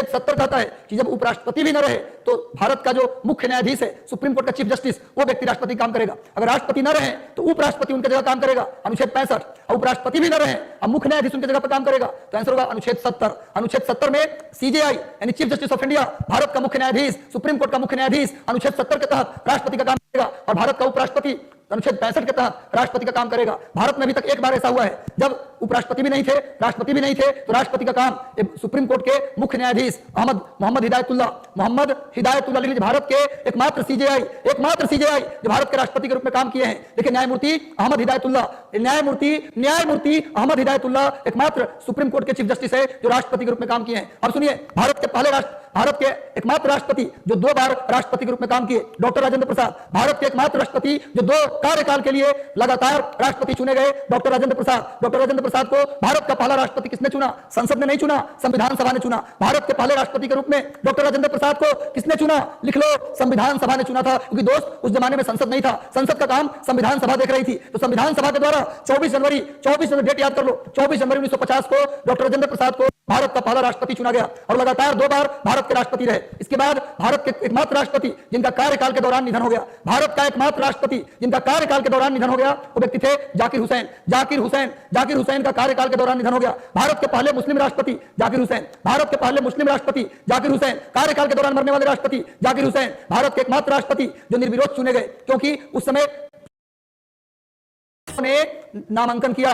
70 कहता है कि जब उपराष्ट्रपति भी न रहे तो भारत का जो मुख्य न्यायाधीश है, सुप्रीम कोर्ट का चीफ जस्टिस, वो व्यक्ति राष्ट्रपति काम करेगा। अगर राष्ट्रपति न रहे तो उपराष्ट्रपति उनके जगह काम करेगा, अनुच्छेद 65। और उपराष्ट्रपति भी न रहे अब मुख्य न्यायाधीश उनके जगह पर काम करेगा, तो आंसर होगा अनुच्छेद 70। अनुच्छेद 70 में CJI यानी chief justice of India, Bharat का मुख्य न्यायाधीश, सुप्रीम कोर्ट का मुख्य न्यायाधीश, अनुच्छेद 70 के तहत राष्ट्रपति का काम करेगा। और भारत का उपराष्ट्रपति अनुच्छेद 65 के तहत राष्ट्रपति का काम करेगा। भारत में अभी तक एक बार ऐसा हुआ है जब उपराष्ट्रपति भी नहीं थे, राष्ट्रपति भी नहीं थे, तो राष्ट्रपति का काम सुप्रीम कोर्ट के मुख्य न्यायाधीश मोहम्मद हिदायतुल्लाह लिख लीजिए, भारत के एकमात्र CJI जो भारत के राष्ट्रपति के रूप में काम किए हैं। देखिए, न्यायमूर्ति अहमद हिदायतुल्लाह एकमात्र सुप्रीम कोर्ट के चीफ जस्टिस है जो राष्ट्रपति के रूप में काम किए हैं। अब सुनिए, भारत के एकमात्र राष्ट्रपति जो 2 बार राष्ट्रपति के रूप में काम किए, डॉक्टर राजेंद्र प्रसाद। भारत के एकमात्र राष्ट्रपति जो 2 कार्यकाल के लिए लगातार राष्ट्रपति चुने गए, डॉक्टर राजेंद्र प्रसाद को भारत का पहला राष्ट्रपति किसने चुना? संसद ने नहीं चुना, संविधान सभा ने चुना। भारत के पहले राष्ट्रपति के रूप में डॉक्टर राजेंद्र प्रसाद को किसने चुना? लिख लो, संविधान सभा ने चुना था, क्योंकि दोस्त उस जमाने में संसद नहीं था, संसद का काम संविधान सभा देख रही थी। तो संविधान सभा के द्वारा 24 जनवरी डेट याद कर लो, 24 जनवरी 1950 को डॉक्टर राजेंद्र प्रसाद को भारत का पहला राष्ट्रपति चुना गया और लगातार 2 बार भारत के राष्ट्रपति रहे। इसके बाद भारत के एकमात्र राष्ट्रपति जिनका कार्यकाल के दौरान निधन हो गया, भारत का एकमात्र राष्ट्रपति जिनका कार्यकाल के दौरान निधन हो गया, वो व्यक्ति थे जाकिर हुसैन का कार्यकाल के दौरान निधन हो गया। भारत के पहले मुस्लिम राष्ट्रपति जाकिर हुसैन, कार्यकाल के दौरान मरने वाले राष्ट्रपति जाकिर हुसैन, भारत के एकमात्र राष्ट्रपति जो निर्विरोध चुने गए, क्योंकि उस समय ने नामांकन किया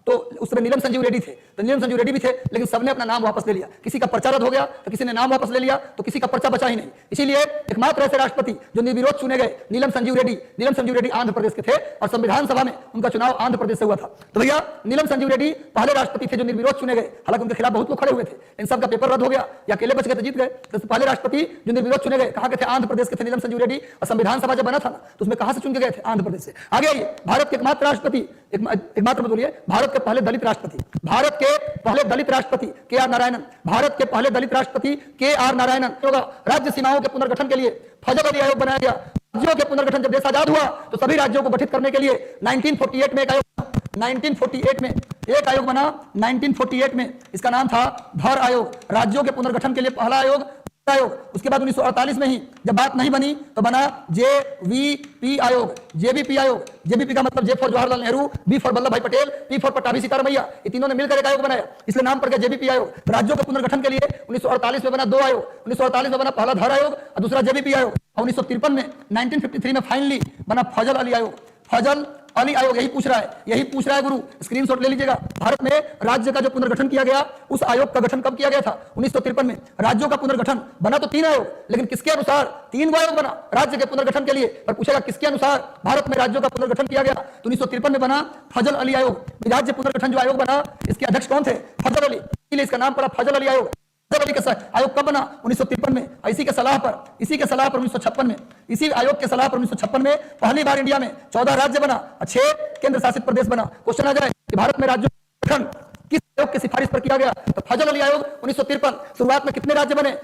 तो उसमें नीलम संजीव रेड्डी थे, तो नीलम संजीव रेड्डी भी थे, लेकिन सबने अपना नाम वापस ले लिया। किसी का पर्चा रद्द हो गया तो किसी ने नाम वापस ले लिया, तो किसी का पर्चा बचा ही नहीं। इसीलिए एकमात्र ऐसे राष्ट्रपति जो निर्विरोध चुने गए नीलम संजीव रेड्डी आंध्र प्रदेश के थे और संविधान सभा में उनका चुनाव आंध्र प्रदेश से हुआ था। तो भैया नीलम संजीव रेड्डी पहले राष्ट्रपति थे जो निर्विरोध चुने गए, हालांकि उनके खिलाफ बहुत लोग खड़े हुए थे, इन सबका पेपर रद्द हो गया या अकेले बच गए तो जीत गए। तो पहले राष्ट्रपति जो निर्विरोध चुने गए कहां के थे? आंध्र प्रदेश के थे नीलम संजीव रेड्डी। और संविधान सभा जब बना था ना तो उसमें कहां से चुन के गए थे? आंध्र प्रदेश से। आगे आइए, भारत के एकमात्र राष्ट्रपति, एकमात्र बोलिए, भारत के पहले दलित राष्ट्रपति, भारत के पहले दलित राष्ट्रपति के आर नारायणन, भारत के पहले दलित राष्ट्रपति के आर नारायणन। राज्य सीमाओं के पुनर्गठन के लिए फजल अली आयोग बनाया गया। राज्यों के पुनर्गठन, जब देश आजाद हुआ तो सभी राज्यों को गठित करने के लिए 1948 में एक आयोग, 1948 में एक आयोग बना, 1948 में इसका नाम था धर आयोग, राज्यों के पुनर्गठन के लिए पहला आयोग। उसके बाद 1948 में ही जब बात नहीं बनी तो बना जेवीपी आयोग, जेबीपी आयोग। जेबीपी का मतलब J for Jawaharlal Nehru, B for Vallabh bhai Patel, P for Pattabhi Sitaramayya, ये तीनों ने मिलकर एक आयोग बनाया, इसलिए नाम पड़ गया जेबीपी आयोग। राज्यों के पुनर्गठन के लिए 1948 में बना दो आयोग, 1948 में बना पहला धर आयोग और दूसरा जेबीपी आयोग, और 1953 में 1953 में फाइनली बना फजल अली आयोग। फजल अली आयोग यही पूछ रहा है गुरु, स्क्रीनशॉट ले लीजिएगा। भारत में राज्य का जो पुनर्गठन किया गया, उस आयोग का गठन कब किया गया था? 1953 में। राज्यों का पुनर्गठन बना तो 3 आयोग, लेकिन किसके अनुसार? 3 आयोग बना राज्य के पुनर्गठन के लिए, पर पूछेगा किसके अनुसार भारत में राज्यों का पुनर्गठन किया गया? तो 1953 में बना फजल अली आयोग। राज्य पुनर्गठन जो आयोग बना, इसके अध्यक्ष कौन थे? फजल अली, इसलिए इसका नाम पड़ा फजल अली आयोग। आयोग कब बना? 1953 में। इसी के सलाह पर 1956 में, इसी आयोग के सलाह पर 1956 में पहली बार इंडिया में 14 राज्य बना, 6 केंद्र शासित प्रदेश बना। क्वेश्चन आ जाए कि भारत में राज्यों का गठन किस आयोग की सिफारिश पर किया गया? तो फजल अली आयोग 1953। शुरुआत में कितने राज्य बने?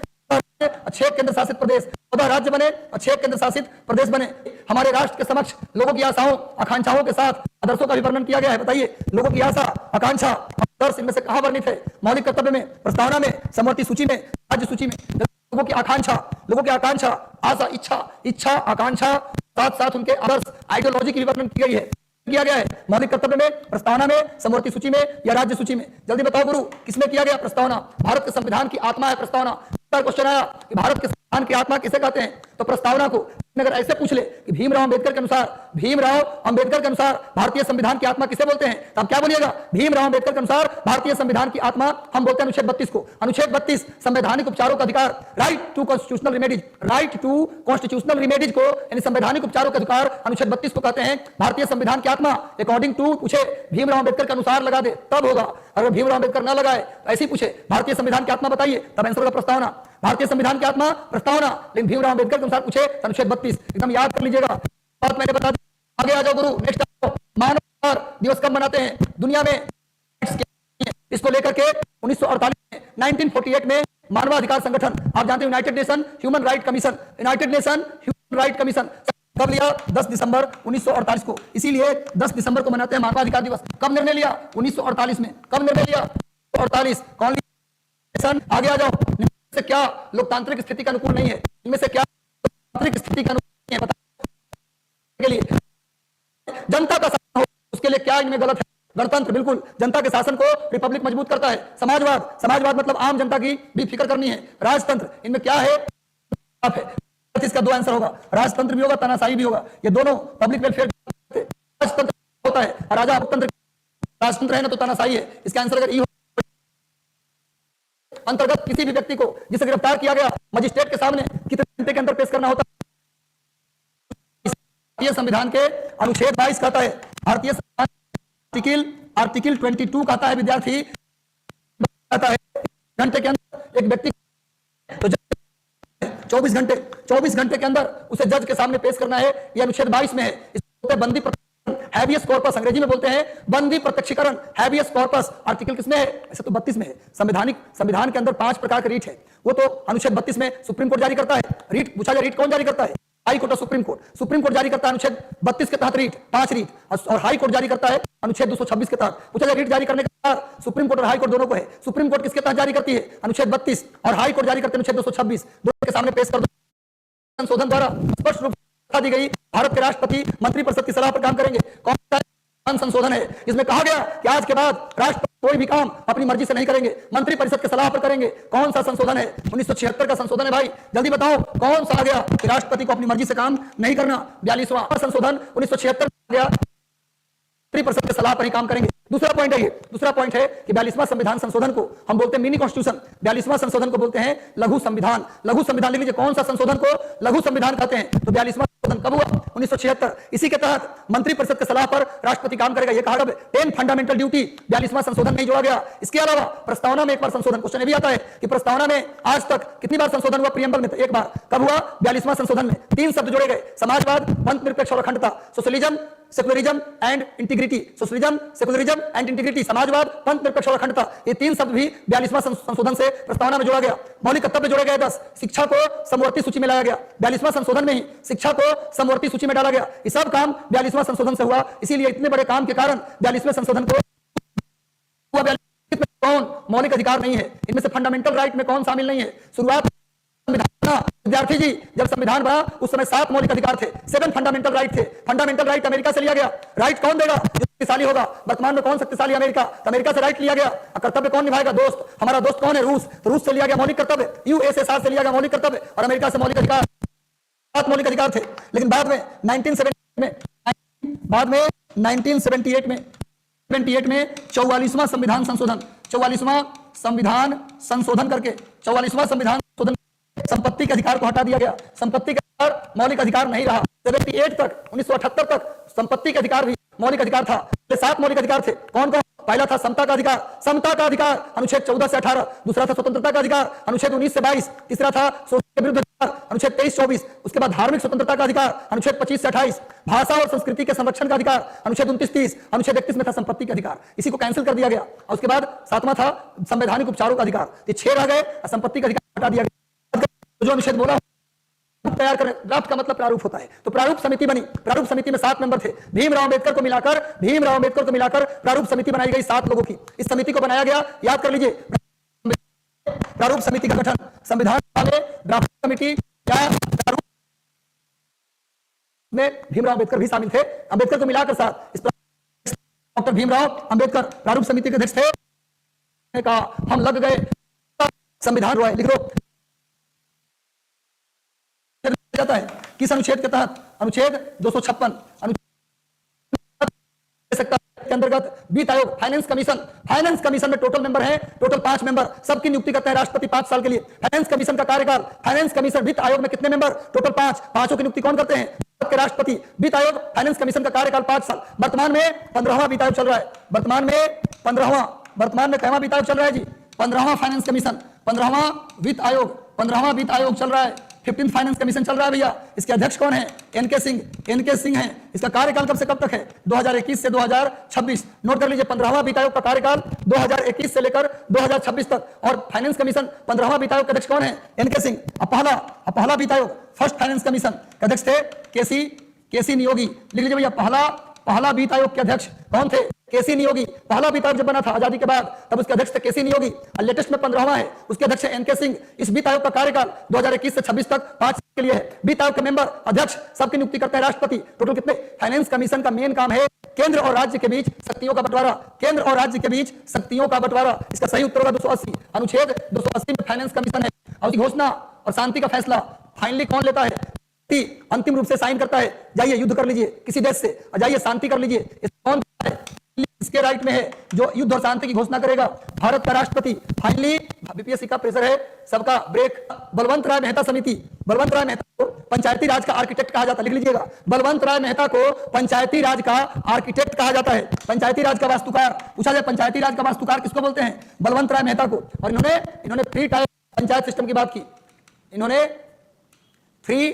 6 केंद्र शासित प्रदेश, 14 राज्य बने और 6 केंद्र शासित प्रदेश बने। हमारे राष्ट्र के समक्ष लोगों की आशाओं आकांक्षाओं के साथ आदर्शों का भी वर्णन किया गया है। बताइए, लोगों की आशा आकांक्षा आदर्श इनमें से कहां वर्णित है? मौलिक कर्तव्य में, प्रस्तावना में, समवर्ती सूची में, राज्य सूची में। लोगों की आकांक्षा, आशा, इच्छा, आकांक्षा, साथ साथ उनके आदर्श, आइडियोलॉजी की वर्णन की गई है, किया गया है मौलिक कर्तव्य में, प्रस्तावना में, समवर्ती सूची में या राज्य सूची में। जल्दी बताओ गुरु, किसमें किया गया? प्रस्तावना। भारत के संविधान की आत्मा है प्रस्तावना। क्वेश्चन आया कि भारत के संविधान की आत्मा किसे कहते हैं? तो प्रस्तावना को। अगर ऐसे पूछ ले कि भीमराव अंबेडकर के अनुसार भारतीय संविधान की आत्मा किसे बोलते हैं, तब क्या बोलिएगा? भीमराव अंबेडकर के अनुसार भारतीय संविधान की आत्मा हम बोलते हैं अनुच्छेद 32 को। अनुच्छेद 32 संवैधानिक उपचारों का अधिकार, राइट टू कॉन्स्टिट्यूशनल रिमेडीज को, यानी संवैधानिक उपचारों का अधिकार, अनुच्छेद 32 को कहते हैं भारतीय संविधान की आत्मा। अकॉर्डिंग टू पूछे भीमराव अंबेडकर के अनुसार लगा दे तब होगा, अगर भीमराव अंबेडकर न लगाए ऐसे ही पूछे भारतीय संविधान की आत्मा बताइए, तब आंसर होगा प्रस्तावना। भारतीय संविधान की आत्मा प्रस्तावना, लेकिन भीमराव अंबेडकर के अनुसार पूछे अनुच्छेद 32। एकदम याद कर लीजिएगा, बात मैंने बता दी। आगे आ जाओ गुरु, नेक्स्ट मानवाधिकार दिवस कब मनाते हैं दुनिया में? इसको लेकर के 1948 में, 1948 में मानवाधिकार संगठन, आप जानते हैं United nation human right commission कब लिया? 10 दिसंबर 1948 को। इसीलिए 10 दिसंबर को मनाते हैं मानवाधिकार दिवस। कब निर्णय लिया? 1948 में। कब निर्णय लिया? 48। कौन लिया? आगे आ जाओ, से क्या लोकतांत्रिक स्थिति का अनुकूल नहीं है? इनमें से क्या लोकतांत्रिक स्थिति का अनुकूल नहीं है? बता के लिए जनता का शासन हो, उसके लिए क्या इनमें गलत है? गणतंत्र, बिल्कुल जनता के शासन को रिपब्लिक मजबूत करता है। समाजवाद मतलब आम जनता की भी फिक्र करनी है। राजतंत्र, इनमें क्या है? इसका 2 आंसर होगा, राजतंत्र भी होगा, तानाशाही भी होगा। ये दोनों पब्लिक वेलफेयर राजतंत्र होता है, राजा तंत्र, राजतंत्र है ना तो तानाशाही है। इसका आंसर अगर अंतर्गत किसी भी व्यक्ति को जिसे गिरफ्तार किया गया मजिस्ट्रेट के सामने कितने घंटे के अंदर पेश करना होता है? भारतीय संविधान के अनुच्छेद 22 कहता है, भारतीय आर्टिकल 22 कहता है, विद्यार्थी कहता है घंटे के अंदर एक व्यक्ति तो 24 घंटे के अंदर उसे जज के सामने पेश करना है। यह अनुच्छेद 22 में है। इसको बंदी हैबियस कॉर्पस, अंग्रेजी में बोलते हैं बंदी प्रत्यक्षीकरण, हैबियस कॉर्पस। आर्टिकल किसमें है? ऐसे तो 32 में है। संविधान के अंदर 5 प्रकार के रीट है, वो तो अनुच्छेद 32 में सुप्रीम कोर्ट जारी करता है। रीट पूछा जाए, रीट कौन जारी करता है? हाई कोर्ट और सुप्रीम कोर्ट जारी करता है अनुच्छेद 32 के तहत रीट, 5 रीट, और हाई कोर्ट जारी करता है अनुच्छेद 226 के तहत। पूछा जाए रीट जारी करने का अधिकार सुप्रीम कोर्ट और हाई कोर्ट दोनों को है। सुप्रीम कोर्ट किसके तहत जारी करती है? अनुच्छेद 32, और हाई कोर्ट जारी करते हैं अनुच्छेद 226। दोनों के सामने पेश कर दो। संशोधन द्वारा स्पष्ट रूप से दी गई भारत के राष्ट्रपति मंत्रिपरिषद की सलाह पर काम करेंगे। कौन सा संशोधन है? इसमें कहा गया कि आज के बाद राष्ट्रपति कोई भी काम अपनी मर्जी से नहीं करेंगे, मंत्रिपरिषद की सलाह पर करेंगे। कौन सा संशोधन है? 1976 का संशोधन है। भाई जल्दी बताओ कौन सा आ गया कि राष्ट्रपति को अपनी मर्जी से काम नहीं करना? 42वां संशोधन 1976 में आ गया, मंत्रिपरिषद की सलाह पर ही काम करेंगे। दूसरा पॉइंट है ये, दूसरा पॉइंट है कि 42वां संविधान संशोधन को हम बोलते हैं मिनी कॉन्स्टिट्यूशन, 42वां संशोधन को बोलते हैं लघु संविधान। लघु संविधान लिख लीजिए, कौन सा संशोधन को लघु संविधान कहते हैं? तो 42वां संशोधन कब हुआ? 1976। इसी के तहत मंत्रिपरिषद की सलाह पर राष्ट्रपति काम करेगा, ये कहा गया। 10 फंडामेंटल ड्यूटी 42वां संशोधन नहीं जोड़ा गया। इसके अलावा प्रस्तावना में एक बार संशोधन, क्वेश्चन भी आता है कि प्रस्तावना में आज तक कितनी बार संशोधन हुआ? प्रियम्बल में एक बार। कब हुआ? 42वां संशोधन में 3 शब्द जोड़े गए, समाजवाद, पंथ निरपेक्ष और अखंडता, socialism, secularism and integrity. Socialism, secularism and integrity, समाजवाद, पंथ निरपेक्ष और अखंडता, ये 3 शब्द भी 42वां संशोधन से प्रस्तावना में जोड़ा गया। मौलिक कर्तव्य जोड़े गए 10, शिक्षा को समवर्ती सूची में लाया गया। 42वां संशोधन में ही शिक्षा को समवर्ती सूची में डाला गया। ये सब काम 42वां संशोधन से हुआ। इसीलिए इतने बड़े काम के कारण 42वें संशोधन को कौन मौलिक अधिकार नहीं है, इनमें से फंडामेंटल राइट में कौन शामिल नहीं है? शुरुआत विद्यार्थी जी जब संविधान बना उस समय 7 मौलिक अधिकार थे, 7 फंडामेंटल राइट थे। फंडामेंटल राइट अमेरिका से लिया गया। राइट कौन देगा? जो शक्तिशाली होगा। वर्तमान में कौन शक्तिशाली? अमेरिका। तो अमेरिका से राइट लिया गया। कर्तव्य कौन निभाएगा? दोस्त। हमारा दोस्त कौन है? रूस। तो रूस से लिया गया मौलिक कर्तव्य, यूएसएसआर से लिया गया मौलिक कर्तव्य, और अमेरिका से मौलिक अधिकार। 7 मौलिक अधिकार थे। लेकिन बाद में 1978 में 44वां संविधान संशोधन, 44वां संविधान संशोधन करके 44वां संविधान संशोधन संपत्ति के अधिकार को हटा दिया गया। संपत्ति का अधिकार मौलिक अधिकार नहीं रहा। 78 तक, 1978 तक संपत्ति का अधिकार भी मौलिक अधिकार था। 7 मौलिक अधिकार थे। कौन कौन? पहला था समता का अधिकार, समता का अधिकार अनुच्छेद 14 से 18। दूसरा था स्वतंत्रता का अधिकार अनुच्छेद 19 से 22। तीसरा था शोषण के विरुद्ध अधिकार अनुच्छेद 23-24। उसके बाद धार्मिक स्वतंत्रता का अधिकार अनुच्छेद 25 से 28। भाषा और संस्कृति के संरक्षण का अधिकार अनुच्छेद 29-30। अनुच्छेद 31 में था संपत्ति का अधिकार, इसी को कैंसिल कर दिया गया। और उसके बाद 7वां था संवैधानिक उपचारों का अधिकार। ये 6 रह गए, संपत्ति का अधिकार हटा दिया गया। जो अनुच्छेद बोला तैयार करें, ड्राफ्ट का मतलब प्रारूप होता है। तो प्रारूप समिति बनी। प्रारूप समिति में 7 मेंबर थे। भीमराव अंबेडकर को मिलाकर प्रारूप समिति बनाई गई 7 लोगों की। इस समिति को बनाया गया, याद कर लीजिए, प्रारूप समिति का गठन संविधान में ड्राफ्ट कमेटी क्या प्रारूप में भीमराव अंबेडकर भी शामिल थे। अंबेडकर को मिलाकर 7 इस डॉक्टर भीमराव अंबेडकर प्रारूप समिति के अध्यक्ष थे। कहा हम लग गए संविधान रोए, लिख लो जाता है किस अनुच्छेद के तहत? अनुच्छेद 256 के अंतर्गत वित्त आयोग, फाइनेंस कमीशन में टोटल मेंबर हैं, टोटल 5 मेंबर, सबकी नियुक्ति करते हैं राष्ट्रपति 5 साल के लिए। फाइनेंस कमीशन का कार्यकाल, फाइनेंस कमीशन वित्त आयोग में कितने मेंबर? टोटल 5। पांचों की नियुक्ति कौन करते हैं? के राष्ट्रपति। वित्त आयोग, फाइनेंस कमीशन का कार्यकाल 5 साल। वर्तमान में 15वां वित्त आयोग चल रहा है। वर्तमान में कौन वित्त आयोग चल रहा है जी? 15वां फाइनेंस कमीशन, 15वां वित्त आयोग चल रहा है। 15th फाइनेंस कमीशन चल रहा है भैया। इसके अध्यक्ष कौन है? एनके सिंह हैं। इसका कार्यकाल कब से कब तक है? 2021 से 2026। नोट कर लीजिए, 15वां वित्त आयोग का कार्यकाल 2021 से लेकर 2026 तक। और फाइनेंस कमीशन 15वां वित्त आयोग के अध्यक्ष कौन है? एनके सिंह। पहला वित्त आयोग, फर्स्ट फाइनेंस कमीशन के अध्यक्ष थे केसी नियोगी। लिख लीजिए भैया, पहला वित्त आयोग के अध्यक्ष कौन थे? केसी नियोगी। पहला वित्त आयोग जब बना था आजादी के बाद, तब उसके अध्यक्ष थे केसी नियोगी। और लेटेस्ट में 15वां है, उसके अध्यक्ष है एनके सिंह। इस वित्त आयोग का कार्यकाल 2021 से 26 तक 5 साल के लिए है। वित्त आयोग के मेंबर, अध्यक्ष सबकी नियुक्ति करते हैं राष्ट्रपति। टोटल कितने? फाइनेंस कमीशन का मेन काम है केंद्र और राज्य के बीच शक्तियों का बंटवारा। इसका सही उत्तर होगा 280। अनुच्छेद 280 में फाइनेंस कमीशन है। और घोषणा और शांति का फैसला फाइनली कौन लेता है? अंतिम रूप से साइन करता है। जाइए युद्ध कर लीजिए किसी देश से, जाइए शांति कर लीजिए। कौन है? इसके राइट में है जो युद्ध और शांति की घोषणा करेगा, भारत का राष्ट्रपति। फाइनली बीपीएससी का प्रेशर है, सबका ब्रेक। बलवंत राय मेहता समिति, बलवंत राय मेहता को पंचायती राज का आर्किटेक्ट कहा जाता है। लिख लीजिएगा, बलवंत राय मेहता को पंचायती राज का आर्किटेक्ट कहा जाता है। पंचायती राज का वास्तुकार पूछा जाए, पंचायती राज का वास्तुकार किसको बोलते हैं? बलवंत राय मेहता को। और इन्होंने 3 टायर पंचायत सिस्टम की बात की। इन्होंने 3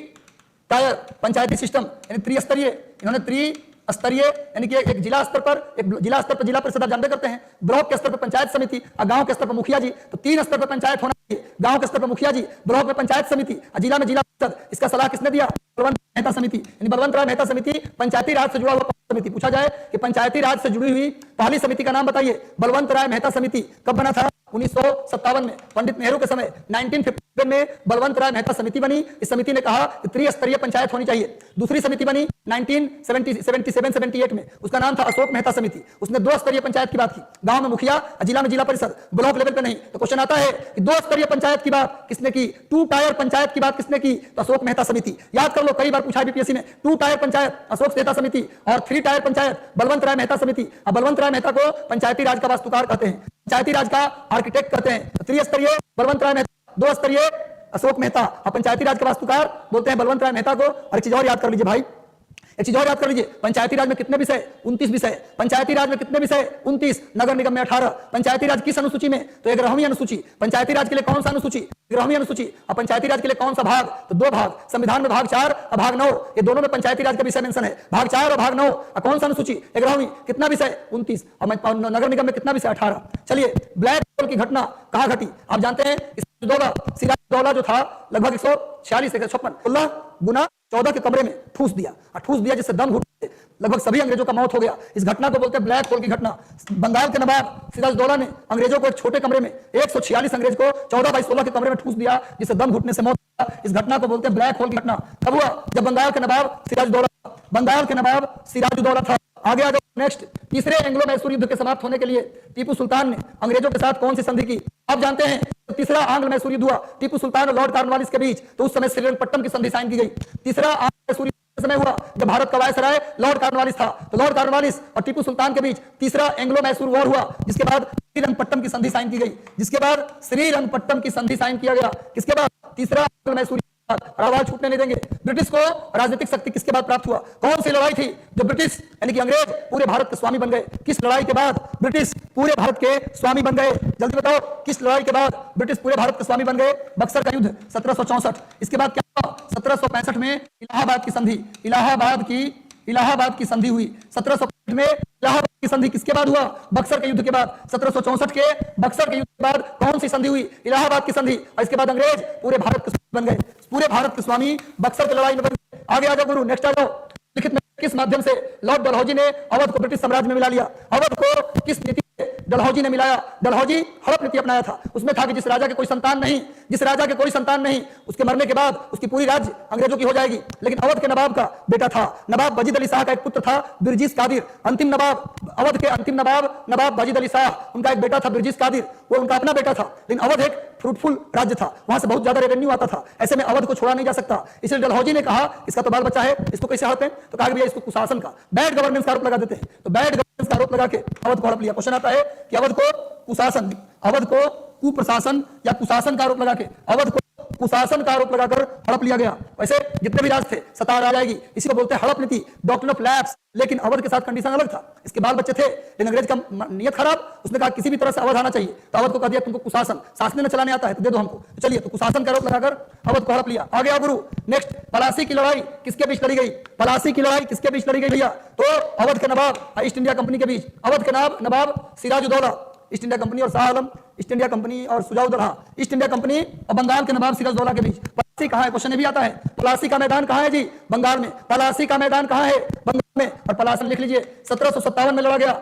टायर पंचायती सिस्टम यानी त्रिस्तरीय, इन्होंने त्रिस्तरीय यानी कि एक जिला स्तर पर जिला परिषद आप जानते करते हैं, ब्लॉक के स्तर पर पंचायत समिति और गांव के स्तर पर मुखिया जी। तो 3 स्तर पर पंचायत होना चाहिए, गांव के स्तर पर मुखिया जी, ब्लॉक में पंचायत समिति और जिला में जिला परिषद। इसका सलाह किसने दिया? बलवंत मेहता समिति। यानी बलवंत राय मेहता समिति पंचायती राज से जुड़ा हुआ समिति। पूछा जाए कि पंचायती राज से जुड़ी हुई पहली समिति का नाम बताइए। बलवंत राय मेहता समिति कब बना था? 1957 में पंडित नेहरू के समय 1957 में बलवंत राय मेहता समिति बनी। इस समिति ने कहा कि त्रिस्तरीय पंचायत होनी चाहिए। दूसरी समिति बनी 1977-78 में, उसका नाम था अशोक मेहता समिति। उसने 2 स्तरीय पंचायत की बात की, गांव में मुखिया, जिला में जिला परिषद, ब्लॉक लेवल पे नहीं। तो क्वेश्चन आता है कि 2 स्तरीय पंचायत की बात किसने की, 2 टायर पंचायत की बात किसने की, तो अशोक मेहता समिति। याद कर लो, कई बार पूछा बीपीएससी ने, 2 टायर पंचायत अशोक मेहता समिति और 3 टायर पंचायत बलवंत राय मेहता समिति। अब बलवंत राय मेहता को पंचायती राज का वास्तुकार कहते हैं, पंचायती राज का आर्किटेक्ट कहते हैं। त्रिस्तरीय बलवंत राय मेहता, 2 स्तरीय अशोक मेहता, और पंचायती राज का वास्तुकार बोलते हैं बलवंत राय मेहता को। और एक चीज और याद कर लीजिए भाई, एक चीज और याद कर लीजिए, पंचायती राज में कितने विषय, 29 विषय। पंचायती राज में कितने विषय, 29। नगर निगम में 18। पंचायती राज किस अनुसूची में, तो 11वीं अनुसूची। पंचायती राज के लिए कौन सा अनुसूची, 11वीं अनुसूची। और पंचायती राज के लिए कौन सा भाग, तो 2 भाग, संविधान में भाग 4 और भाग 9, ये दोनों में पंचायती राज का विषय मेंशन है, भाग 4 और भाग 9। और कौन सा अनुसूची, 11वीं। कितना विषय, 29। और नगर निगम में कितना विषय, 18। चलिए, ब्लैक होल की घटना कहां घटी, आप जानते हैं। सिराजुद्दौला जो था लगभग 146 गुना 14 के कमरे में ठूस दिया जिससे दम घुट, लगभग सभी अंग्रेजों का मौत हो गया। इस घटना को बोलते हैं ब्लैक होल की घटना। बंगाल के नवाब सिराजुद्दौला ने अंग्रेजों को एक छोटे कमरे में 146 अंग्रेज को 14/16 के कमरे में ठूस दिया जिससे दम घुटने से मौत। इस घटना को बोलते हैं ब्लैक होल की घटना। कब हुआ, जब बंगाल के नवाब सिराजुद्दौला था। आगे आ जाओ, नेक्स्ट। तीसरे एंग्लो मैसूर युद्ध के समाप्त होने के लिए टीपू सुल्तान ने अंग्रेजों के साथ कौन सी संधि की, आप जानते हैं। तो तीसरा आंग्ल मैसूर युद्ध हुआ टीपू सुल्तान और लॉर्ड कॉर्नवालिस के बीच, तो उस समय श्रीरंगपट्टम की संधि साइन की गई। तीसरा आंग्ल मैसूर युद्ध समय हुआ जब भारत का वायसराय लॉर्ड कॉर्नवालिस था, तो लॉर्ड कॉर्नवालिस और टीपू सुल्तान के बीच तीसरा एंग्लो मैसूर वॉर हुआ, जिसके बाद श्रीरंगपट्टम की संधि साइन की गई। किसके बाद तीसरा आंग्ल मैसूर आवाज छूटने नहीं देंगे। ब्रिटिश को राजनीतिक शक्ति किसके बाद प्राप्त हुआ, कौन सी लड़ाई थी जो ब्रिटिश यानी कि अंग्रेज पूरे भारत के स्वामी बन गए, किस लड़ाई के बाद ब्रिटिश पूरे भारत के स्वामी बन गए, जल्दी बताओ, किस लड़ाई के बाद ब्रिटिश पूरे भारत के स्वामी बन गए। बक्सर का युद्ध 1764। इसके बाद क्या हुआ, 1765 में इलाहाबाद की संधि हुई। 1765 में इलाहाबाद की संधि किसके बाद हुआ, बक्सर के युद्ध के बाद। 1764 के बक्सर के युद्ध के बाद कौन सी संधि हुई, इलाहाबाद की संधि। और इसके बाद अंग्रेज पूरे भारत के स्वामी बन गए, पूरे भारत के स्वामी बक्सर की लड़ाई में बन गए। आगे आ जाओ गुरु, नेक्स्ट आ जाओ। लिखित में किस माध्यम से लॉर्ड डलहौजी ने अवध को ब्रिटिश साम्राज्य में मिला लिया, अवध को किस नीति से डलहौजी ने मिलाया। डलहौजी हड़प नीति अपनाया था। उसमें था कि जिस राजा के कोई संतान नहीं, उसके मरने के बाद उसकी पूरी राज्य अंग्रेजों की हो जाएगी। लेकिन अवध के नवाब का बेटा था, नवाब वजीद अली शाह का एक पुत्र था बिरजीस कादिर। अंतिम नवाब, अवध के अंतिम नवाब वजीद अली शाह, उनका एक बेटा था बिरजीस कादिर, वो उनका अपना बेटा था। लेकिन अवध एक फ्रूटफुल राज्य था, वहां से बहुत ज्यादा रेवेन्यू आता था, ऐसे में अवध को छोड़ा नहीं जा सकता। इसलिए डलहौजी ने कहा इसका तो बाल बच्चा है, इसको कैसे हड़पें, तो कहा भैया इसको कुशासन का, बैड गवर्नेंस का आरोप लगा देते हैं। तो बैड गवर्नेंस का आरोप लगा के अवध को हड़प लिया। क्वेश्चन आता है कि अवध को कुप्रशासन या कुशासन का आरोप लगा के अवध को कुशासन का आरोप लगाकर हड़प लिया गया। वैसे जितने भी राज थे सत्ता आ जाएगी, इसी को बोलते हैं हड़प नीति, डॉक्ट्रिन ऑफ लैप्स। लेकिन अवध के साथ कंडीशन अलग था, इसके बाल बच्चे थे, लेकिन अंग्रेज का नियत खराब, उसने कहा किसी भी तरह से अवध आना चाहिए, तो अवध को कह दिया तुमको कुशासन शासने में चलाने आता है तो दे दो हमको। तो चलिए, तो कुशासन का आरोप लगाकर अवध को हड़प लिया। आगे गुरु, नेक्स्ट। पलासी की लड़ाई किसके बीच लड़ी गई भैया, तो अवध के नवाब ईस्ट इंडिया कंपनी के बीच। अवध के नवाब सिराजुद्दौला, ईस्ट इंडिया कंपनी और Shah Alam, east India company और सुजाउद्दौला, ईस्ट इंडिया कंपनी और बंगाल के नवाब सिराजुद्दौला के बीच। पलासी कहां है, क्वेश्चन ये भी आता है। पलासी का मैदान कहां है जी, बंगाल में। पलासी का मैदान कहां है, बंगाल में। और पलासी लिख लीजिए, 1757 में लड़ा गया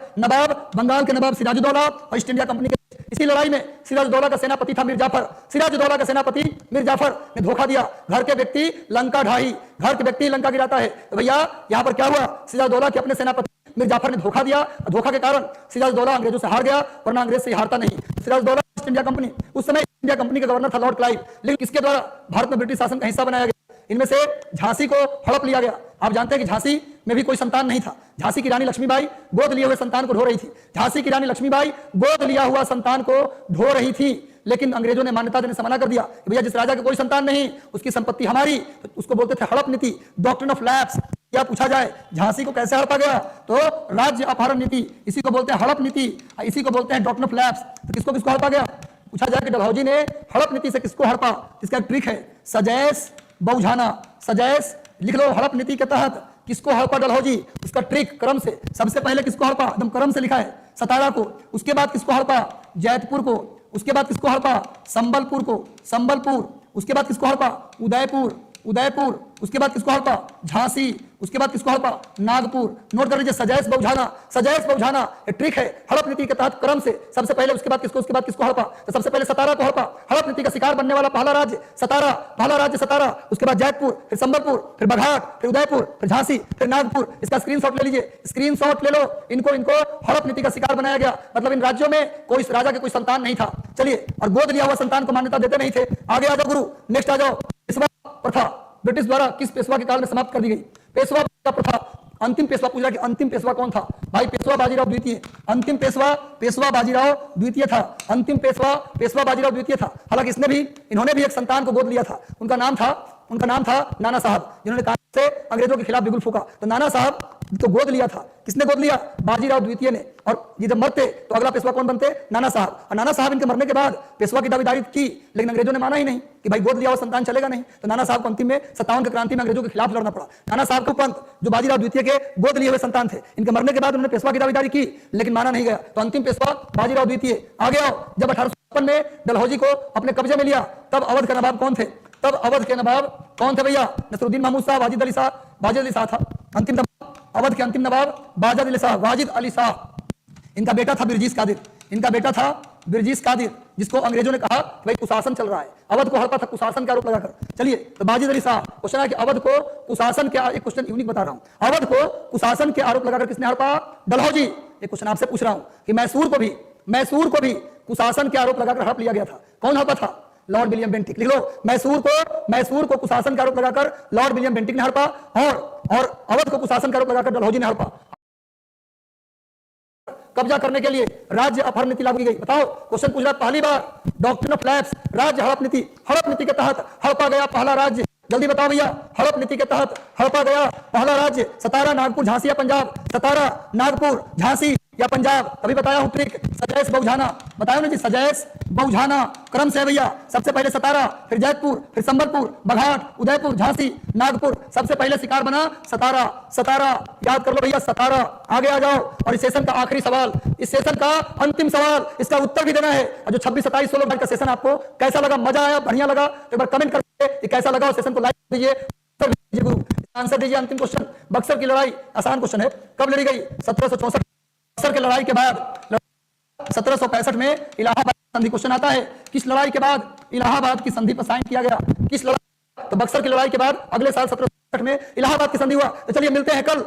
बंगाल के नवाब सिराजुद्दौला और ईस्ट इंडिया कंपनी के। इसी लड़ाई में सिराजुद्दौला का सेनापति था मीर जाफर। सिराजुद्दौला का सेनापति मीर जाफर ने धोखा दिया, घर के व्यक्ति लंका गिराता है। तो भैया यहां पर क्या हुआ, सिराजुद्दौला के अपने सेनापति मीर जाफर ने धोखा दिया, धोखा के कारण सिराजुद्दौला अंग्रेजों से हार गया, वरना अंग्रेज से हारता नहीं। सिराजुद्दौला ईस्ट इंडिया कंपनी, उस समय ईस्ट इंडिया कंपनी का गवर्नर था लॉर्ड क्लाइव, लेकिन किसके द्वारा भारत में ब्रिटिश शासन का हिस्सा बनाया गया। इनमें से झांसी को हड़प लिया गया। आप जानते हैं कि झांसी में भी कोई संतान नहीं था। झांसी की रानी लक्ष्मीबाई गोद लिए हुए संतान को ढो रही थी। झांसी की रानी लक्ष्मीबाई गोद लिया हुआ संतान को ढो रही थी, लेकिन अंग्रेजों ने मान्यता देने से मना कर दिया कि भैया जिस राजा के कोई संतान नहीं, उसकी संपत्ति हमारी। तो उसको बोलते थे हड़प नीति, डॉक्ट्रिन ऑफ लैप्स। क्या पूछा जाए, झांसी को कैसे हड़पा गया, तो राज्य अपहरण नीति, इसी को बोलते हैं हड़प नीति, इसी को बोलते हैं डॉक्ट्रिन ऑफ लैप्स। तो किसको हड़पा गया, पूछा जाए कि डलहौजी ने हड़प नीति से किसको हड़पा। इसका एक ट्रिक है, सजैस बहुझाना। सजैस लिख लो, हड़प नीति के तहत किसको हड़पा डलहौजी, उसका ट्रिक क्रम से। सबसे पहले किसको हड़पा, एकदम क्रम से लिखा है, सतारा को। उसके बाद किसको हड़पा, जैतपुर को। उसके बाद किसको हड़पा, संबलपुर को, संबलपुर। उसके बाद किसको हड़पा, उदयपुर। उदयपुर, उसके बाद किसको हड़पा? झांसी, उसके बाद किसको हड़पा? नागपुर। नोट कर लीजिए, सजैस बहुझाना, सजैस बहुझाना ये ट्रिक है। हड़प नीति के तहत क्रम से सबसे पहले उसके बाद किसको हड़पा? तो सबसे पहले सतारा को हड़पा। हड़प नीति का शिकार बनने वाला पहला राज्य सतारा, पहला राज्य सतारा, उसके बाद जैतपुर, फिर संबलपुर, फिर बघाट, फिर उदयपुर, फिर झांसी, फिर नागपुर। इसका स्क्रीनशॉट ले लीजिए, स्क्रीनशॉट ले लो। इनको हड़प नीति का शिकार बनाया गया, मतलब इन राज्यों में कोई राजा के कोई संतान नहीं था। चलिए, और गोद लिया हुआ संतान को मान्यता देते नहीं थे। आगे आ जाओ गुरु, नेक्स्ट आ जाओ। पेशवा प्रथा ब्रिटिश द्वारा किस पेशवा के काल में समाप्त कर दी गई? पेशवा प्रथा। अंतिम पेशवा पूछ रहा कि अंतिम पेशवा कौन था? भाई पेशवा बाजीराव द्वितीय। अंतिम पेशवा बाजीराव द्वितीय था। अंतिम पेशवा बाजीराव द्वितीय था। हालांकि इन्होंने भी एक संतान को गोद लिया था। उनका नाम था नाना साहब, जिन्होंने कांग्रेस से अंग्रेजों के खिलाफ बिगुल फूका। तो नाना साहब तो गोद लिया था। किसने गोद लिया? बाजीराव द्वितीय ने। और ये जब मरते तो अगला पेशवा कौन बनते? नाना साहब। और नाना साहब इनके मरने के बाद पेशवा की दावेदारी की, लेकिन अंग्रेजों ने माना ही नहीं कि भाई गोद लिया हुआ संतान चलेगा नहीं। तो नाना साहब को अंतिम में 57 की क्रांति में अंग्रेजों के खिलाफ लड़ना पड़ा। नाना साहब को पंत जो बाजीराव द्वितीय के गोद लिए हुए संतान थे, इनके मरने के बाद उन्होंने पेशवा की दावेदारी की, लेकिन माना नहीं गया। तो अंतिम पेशवा बाजीराव द्वितीय। आगे आओ, जब 1856 में डलहौजी को अपने कब्जे में लिया, तब अवध के नवाब कौन थे? भैया? नसरुद्दीन महमूद साहब, वाजिद अली शाह था। अंतिम अवध के अंतिम नवाब वाजिद अली शाह। इनका बेटा था बिरजीस कादिर, जिसको अंग्रेजों ने कहा कि भाई कुशासन चल रहा है। अवध को हड़पा था कुशासन का आरोप लगाकर। चलिए, तो वाजिद अली शाह। क्वेश्चन है कि अवध को कुशासन के, एक क्वेश्चन यूनिक बता रहा हूं, अवध को कुशासन के आरोप लगाकर किसने हड़पा? डलहौजी। एक क्वेश्चन आपसे पूछ रहा हूं कि मैसूर को भी कुशासन के आरोप लगाकर हड़प लिया गया था। कौन हड़पा था? Lord William Bentinck. लिख लो, मैसूर को कुशासन का आरोप लगाकर लॉर्ड विलियम बेंटिक ने हड़पा, और अवध को कुशासन का आरोप लगाकर डलहौजी ने हड़पा। कब्जा करने के लिए राज्य अपहरण नीति लागू की गई। बताओ, क्वेश्चन पूछ रहा है पहली बार डॉक्ट्रिन ऑफ लैप्स, राज्य हड़प नीति के तहत हड़पा गया पहला राज्य। जल्दी बताओ भैया, हड़प नीति के तहत हड़पा गया पहला राज्य सतारा, नागपुर, झांसी या पंजाब? सतारा, नागपुर, झांसी या पंजाब? तभी बताया हूं ट्रिक, सजैस बहुझाना। बताया ना जी, सजैस बहुझाना क्रम से है भैया। सबसे पहले सतारा, फिर जैतपुर, फिर संबलपुर, बघाट, उदयपुर, झांसी, नागपुर। सबसे पहले शिकार बना सतारा। याद कर लो भैया, सतारा। आगे आ जाओ, और इस सेशन का आखिरी सवाल, इस सेशन का अंतिम सवाल, इसका उत्तर भी देना है। और जो 26, 27, 16 का सेशन आपको कैसा लगा? मजा आया, बढ़िया लगा? तो एक बार कमेंट करके कैसा लगा, और सेशन को लाइक दीजिए। गुरु आंसर दीजिए। अंतिम क्वेश्चन, बक्सर की लड़ाई, आसान क्वेश्चन है, कब लड़ी गई? 1764। बक्सर की लड़ाई के बाद 1765 में इलाहाबाद संधि। क्वेश्चन आता है, किस लड़ाई के बाद इलाहाबाद की संधि पर साइन किया गया? किस लड़ाई? तो बक्सर की लड़ाई के बाद अगले साल 1765 में इलाहाबाद की संधि हुआ। तो चलिए मिलते हैं कल।